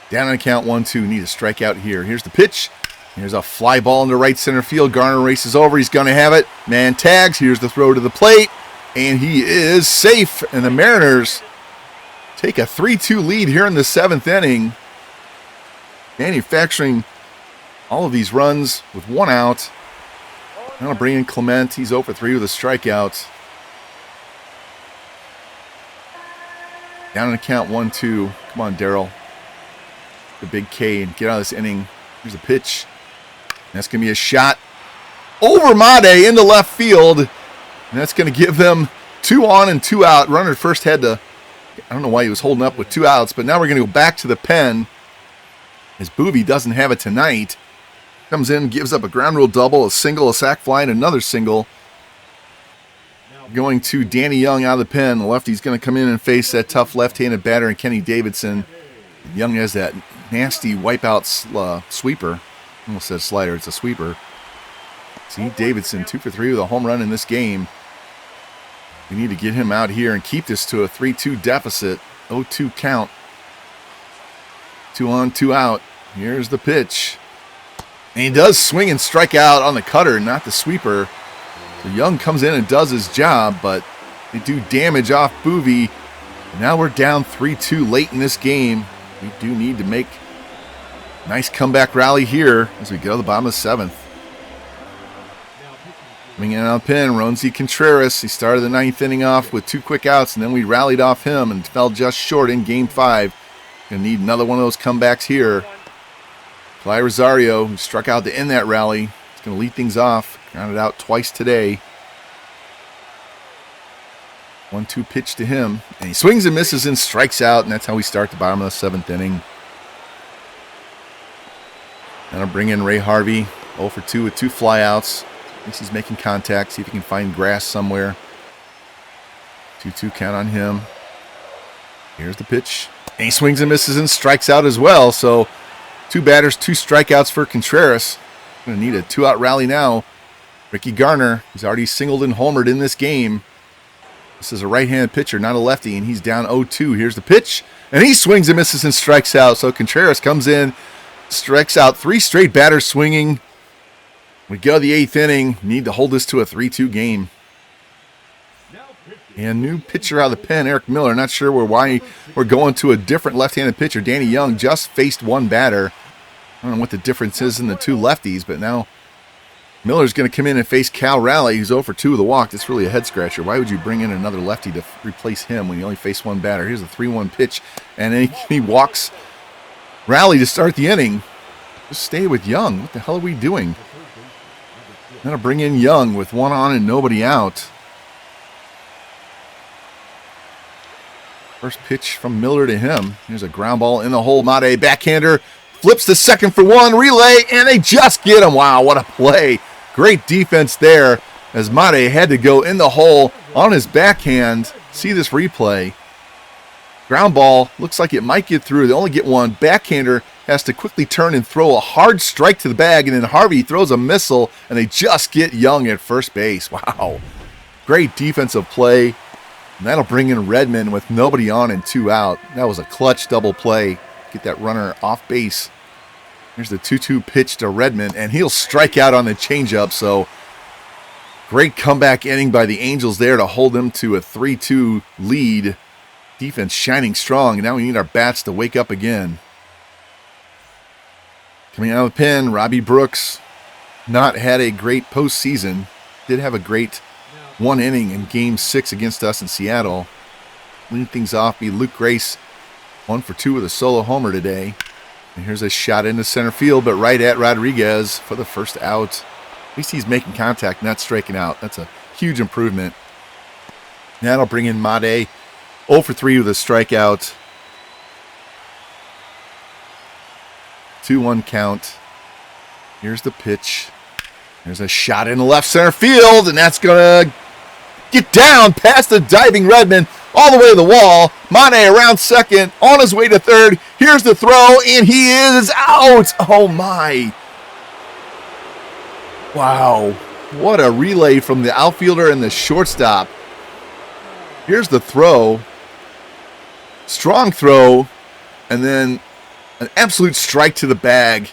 Down on count 1-2. Need a strikeout here. Here's the pitch. Here's a fly ball into right center field. Garner races over. He's going to have it. Man tags. Here's the throw to the plate. And he is safe. And the Mariners take a 3-2 lead here in the 7th inning. Manufacturing all of these runs with 1 out. Now bring in Clement. He's 0 for 3 with a strikeout. Down on the count 1-2. Come on, Daryl. The big K and get out of this inning. Here's a pitch. That's going to be a shot over Made into left field. And that's going to give them 2 on and 2 out. Runner first had to, I don't know why he was holding up with 2 outs, but now we're going to go back to the pen as Boovey doesn't have it tonight. Comes in, gives up a ground rule double, a single, a sac fly, and another single. Going to Danny Young out of the pen. The lefty's going to come in and face that tough left-handed batter in Kenny Davidson. Young has that nasty wipeout sweeper. Almost said slider. It's a sweeper. See, Davidson 2 for 3 with a home run in this game. We need to get him out here and keep this to a 3-2 deficit. 0-2 count. 2 on, 2 out. Here's the pitch. And he does swing and strike out on the cutter, not the sweeper. So Young comes in and does his job, but they do damage off Boovey. Now we're down 3-2 late in this game. We do need to make a nice comeback rally here as we go to the bottom of the 7th. Coming in out of the pen, Ronzi Contreras. He started the 9th inning off with 2 quick outs, and then we rallied off him and fell just short in Game 5. Gonna need another one of those comebacks here. Cly Rosario, who struck out to end that rally, is going to lead things off. Grounded out twice today. 1-2 pitch to him. And he swings and misses and strikes out, and that's how we start the bottom of the 7th inning. Now to bring in Ray Harvey. 0 for 2 with 2 flyouts. At least he's making contact. See if he can find grass somewhere. 2-2 count on him. Here's the pitch. And he swings and misses and strikes out as well. So 2 batters, 2 strikeouts for Contreras. Going to need a 2-out rally now. Ricky Garner, he's already singled and homered in this game. This is a right-handed pitcher, not a lefty, and he's down 0-2. Here's the pitch, and he swings and misses and strikes out. So Contreras comes in, strikes out 3 straight batters swinging. We go to the 8th inning. Need to hold this to a 3-2 game. And new pitcher out of the pen, Eric Miller. Not sure why we're going to a different left-handed pitcher. Danny Young just faced 1 batter. I don't know what the difference is in the 2 lefties, but now Miller's going to come in and face Cal Raleigh, who's 0 for 2 with a walk. That's really a head-scratcher. Why would you bring in another lefty to replace him when you only face 1 batter? Here's a 3-1 pitch, and then he walks Raleigh to start the inning. Just stay with Young. What the hell are we doing? Going to bring in Young with 1 on and nobody out. First pitch from Miller to him. Here's a ground ball in the hole. Made, backhander, flips to second for 1, relay, and they just get him. Wow, what a play. Great defense there as Made had to go in the hole on his backhand. See this replay. Ground ball, looks like it might get through. They only get 1. Backhander has to quickly turn and throw a hard strike to the bag, and then Harvey throws a missile, and they just get Young at first base. Wow. Great defensive play. And that'll bring in Redmond with nobody on and 2 out. That was a clutch double play. Get that runner off base. Here's the 2-2 pitch to Redmond, and he'll strike out on the changeup. So great comeback inning by the Angels there to hold them to a 3-2 lead. Defense shining strong, and now we need our bats to wake up again. Coming out of the pen, Robbie Brooks. Not had a great postseason. Did have a great 1 inning in Game 6 against us in Seattle. Leading things off be Luke Grace, 1 for 2 with a solo homer today. And here's a shot into center field, but right at Rodriguez for the first out. At least he's making contact, not striking out. That's a huge improvement. That'll bring in Made, 0 for 3 with a strikeout. 2-1 count. Here's the pitch. There's a shot in the left center field, and that's going to get down past the diving Redmond all the way to the wall. Mane around second, on his way to third. Here's the throw, and he is out. Oh, my. Wow. What a relay from the outfielder and the shortstop. Here's the throw. Strong throw, and then an absolute strike to the bag.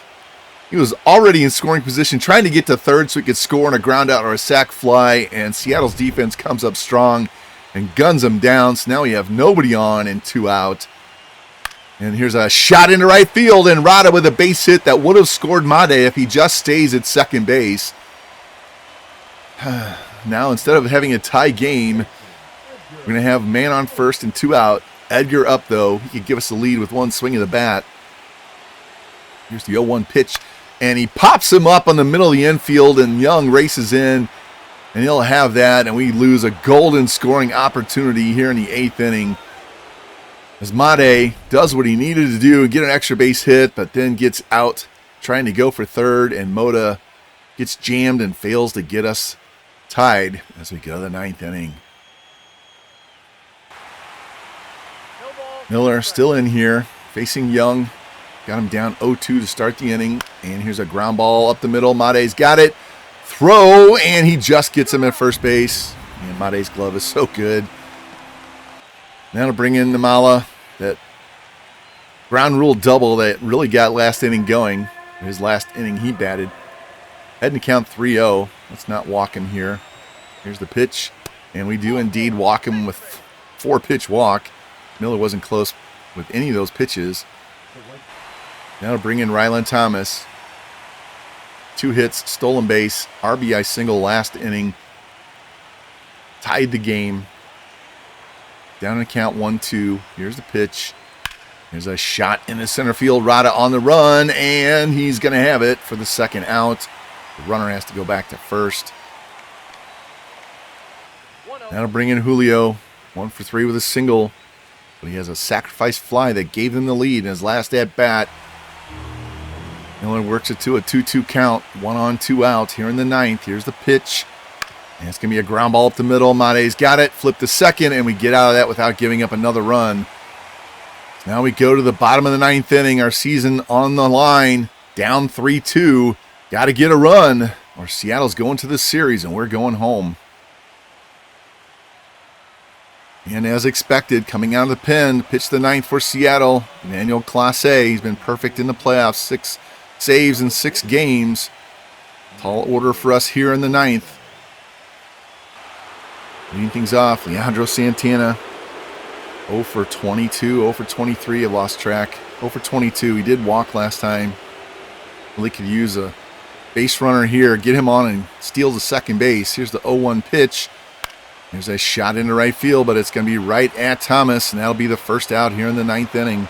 He was already in scoring position, trying to get to third so he could score on a ground out or a sac fly, and Seattle's defense comes up strong and guns him down. So now we have nobody on and 2 out. And here's a shot into right field, and Rada with a base hit that would have scored Made if he just stays at second base. Now, instead of having a tie game, we're going to have man on first and 2 out. Edgar up, though. He could give us the lead with 1 swing of the bat. Here's the 0-1 pitch, and he pops him up on the middle of the infield, and Young races in, and he'll have that, and we lose a golden scoring opportunity here in the 8th inning. As Made does what he needed to do, get an extra base hit, but then gets out trying to go for third, and Moda gets jammed and fails to get us tied as we go to the 9th inning. Miller still in here, facing Young. Got him down 0-2 to start the inning. And here's a ground ball up the middle. Made's got it. Throw, and he just gets him at first base. And Made's glove is so good. Now to bring in Namala. That ground rule double that really got last inning going. His last inning he batted. Heading to count 3-0. Let's not walk him here. Here's the pitch. And we do indeed walk him with 4-pitch walk. Miller wasn't close with any of those pitches. Now to bring in Rylan Thomas. 2 hits, stolen base, RBI single last inning. Tied the game. Down to count 1-2. Here's the pitch. There's a shot in the center field. Rada on the run, and he's going to have it for the second out. The runner has to go back to first. Now to bring in Julio. 1 for 3 with a single. But he has a sacrifice fly that gave them the lead in his last at-bat. Miller works it to a 2-2 count. 1 on, 2 out here in the 9th. Here's the pitch. And it's going to be a ground ball up the middle. Made's got it. Flip to second, and we get out of that without giving up another run. Now we go to the bottom of the 9th inning. Our season on the line. Down 3-2. Got to get a run, or Seattle's going to the series, and we're going home. And as expected, coming out of the pen, pitch the 9th for Seattle. Emmanuel Clase, he's been perfect in the playoffs. 6 saves in 6 games. Tall order for us here in the 9th. Leading things off, Leandro Santana. 0 for 22, 0 for 23. I've lost track. 0 for 22. He did walk last time. Really could use a base runner here. Get him on and steals the second base. Here's the 0-1 pitch. There's a shot into right field, but it's going to be right at Thomas, and that'll be the first out here in the 9th inning.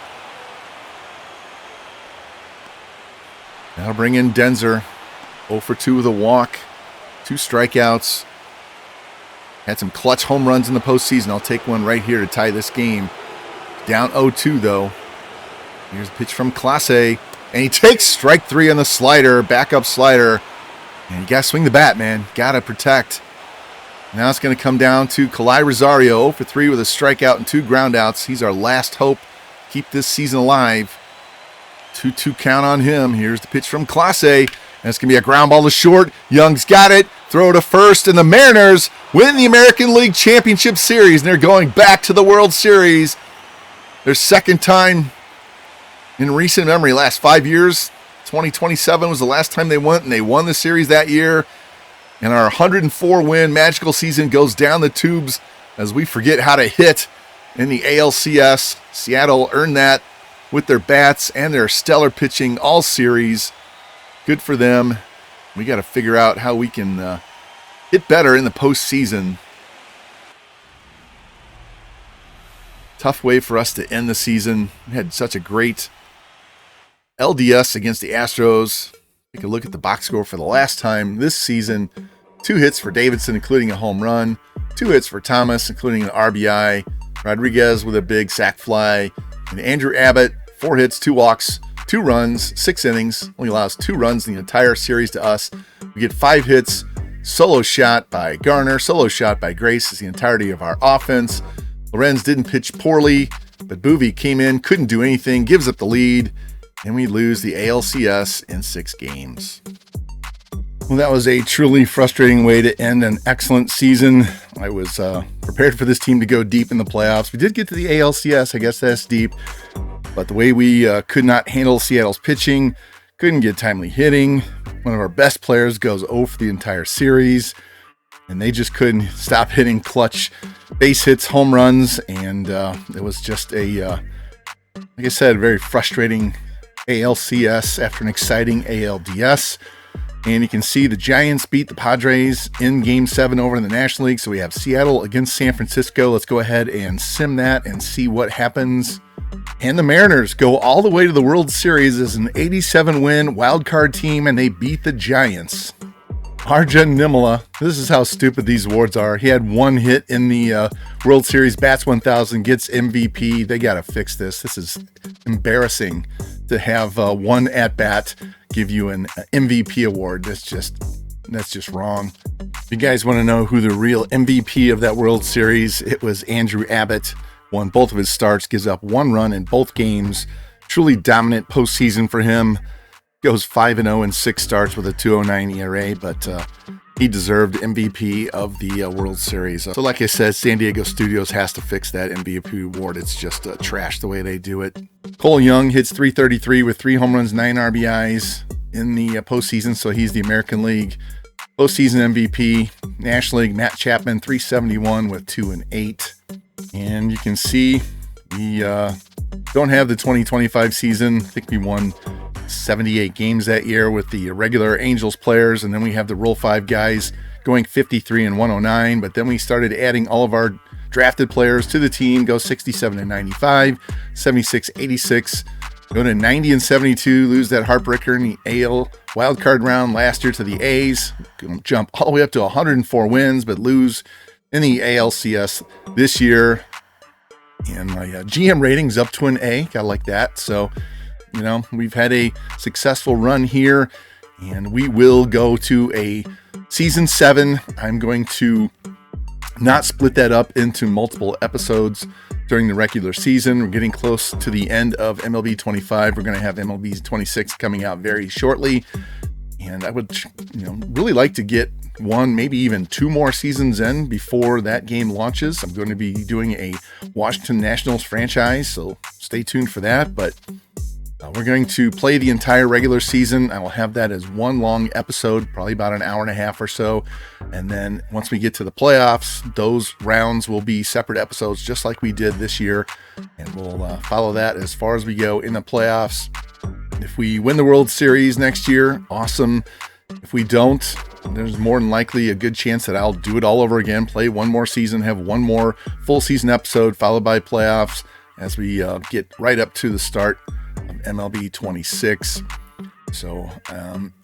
That'll bring in Denzer. 0 for 2 with a walk. 2 strikeouts. Had some clutch home runs in the postseason. I'll take one right here to tie this game. Down 0-2, though. Here's a pitch from Clase. And he takes strike 3 on the slider, backup slider. And you got to swing the bat, man. Got to protect. Now it's going to come down to Kalai Rosario, 0 for 3 with a strikeout and 2 groundouts. He's our last hope. Keep this season alive. 2-2 count on him. Here's the pitch from Clase. And it's going to be a ground ball to short. Young's got it. Throw to first. And the Mariners win the American League Championship Series. And they're going back to the World Series. Their second time in recent memory. Last 5 years. 2027 was the last time they went. And they won the series that year. And our 104-win magical season goes down the tubes as we forget how to hit in the ALCS. Seattle earned that with their bats and their stellar pitching all series. Good for them. We got to figure out how we can hit better in the postseason. Tough way for us to end the season. We had such a great LDS against the Astros. Take a look at the box score for the last time this season. 2 hits for Davidson, including a home run. 2 hits for Thomas, including an RBI. Rodriguez with a big sac fly. And Andrew Abbott, 4 hits, 2 walks, 2 runs, 6 innings. Only allows 2 runs in the entire series to us. We get 5 hits. Solo shot by Garner. Solo shot by Grace is the entirety of our offense. Lorenz didn't pitch poorly, but Boovie came in, couldn't do anything, gives up the lead. And we lose the ALCS in 6 games. Well, that was a truly frustrating way to end an excellent season. I was prepared for this team to go deep in the playoffs. We did get to the ALCS. I guess that's deep. But the way we could not handle Seattle's pitching, couldn't get timely hitting. One of our best players goes 0 for the entire series. And they just couldn't stop hitting clutch base hits, home runs. And it was just like I said, very frustrating ALCS after an exciting ALDS. And you can see the Giants beat the Padres in Game 7 over in the National League. So we have Seattle against San Francisco. Let's go ahead and sim that and see what happens. And the Mariners go all the way to the World Series as an 87-win wildcard team, and they beat the Giants. Arjun Nimala, this is how stupid these awards are. He had 1 hit in the World Series, bats 1,000, gets MVP. They got to fix this. This is embarrassing to have 1 at-bat give you an MVP award. That's just wrong. If you guys want to know who the real MVP of that World Series, it was Andrew Abbott. Won both of his starts, gives up 1 run in both games. Truly dominant postseason for him. Goes 5-0 in 6 starts with a 2.09 ERA, but he deserved MVP of the World Series. So like I said, San Diego Studios has to fix that MVP award. It's just trash the way they do it. Cole Young hits .333 with 3 home runs, 9 RBIs in the postseason, so he's the American League postseason MVP. National League, Matt Chapman, .371 with 2 and 8. And you can see we don't have the 2025 season. I think we won 78 games that year with the regular Angels players, and then we have the Rule 5 guys going 53 and 109, but then we started adding all of our drafted players to the team, go 67 and 95, 76, 86, go to 90 and 72, lose that heartbreaker in the AL wildcard round last year to the A's, jump all the way up to 104 wins, but lose in the ALCS this year. And my GM rating's up to an A, gotta like that. So You know, we've had a successful run here, and we will go to a season 7. I'm going to not split that up into multiple episodes during the regular season. We're getting close to the end of MLB 25. We're going to have MLB 26 coming out very shortly. And I would, really like to get 1, maybe even 2 more seasons in before that game launches. I'm going to be doing a Washington Nationals franchise, so stay tuned for that. But we're going to play the entire regular season. I will have that as one long episode, probably about an hour and a half or so. And then once we get to the playoffs, those rounds will be separate episodes, just like we did this year. And we'll follow that as far as we go in the playoffs. If we win the World Series next year, awesome. If we don't, there's more than likely a good chance that I'll do it all over again, play one more season, have one more full season episode, followed by playoffs as we get right up to the start of MLB 26. So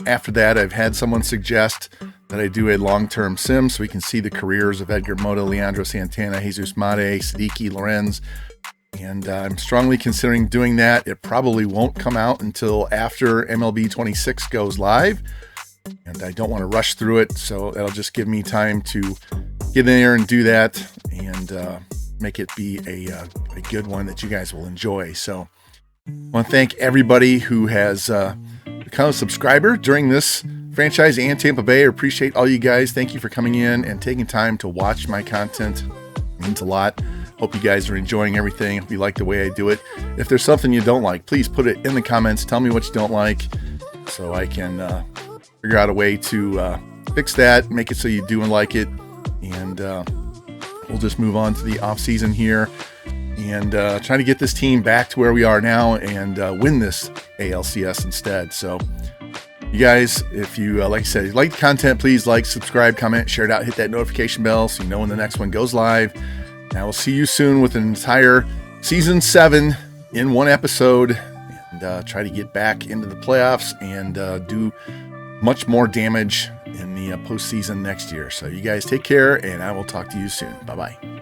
after that, I've had someone suggest that I do a long-term sim so we can see the careers of Edgar Mota, Leandro Santana, Jesus Mate, Siddiqui Lorenz. And I'm strongly considering doing that. It probably won't come out until after MLB 26 goes live. And I don't want to rush through it, so that'll just give me time to get in there and do that and make it be a good one that you guys will enjoy. So I want to thank everybody who has become a subscriber during this franchise and Tampa Bay. I appreciate all you guys. Thank you for coming in and taking time to watch my content. It means a lot. Hope you guys are enjoying everything. Hope you like the way I do it. If there's something you don't like, please put it in the comments. Tell me what you don't like so I can figure out a way to fix that, make it so you do like it, and we'll just move on to the off season here and try to get this team back to where we are now and win this ALCS instead. So you guys, if you like I said, if you like the content, please like, subscribe, comment, share it out, hit that notification bell so you know when the next one goes live. And I will see you soon with an entire season 7 in one episode, and try to get back into the playoffs and do much more damage in the postseason next year. So you guys take care, and I will talk to you soon. Bye-bye.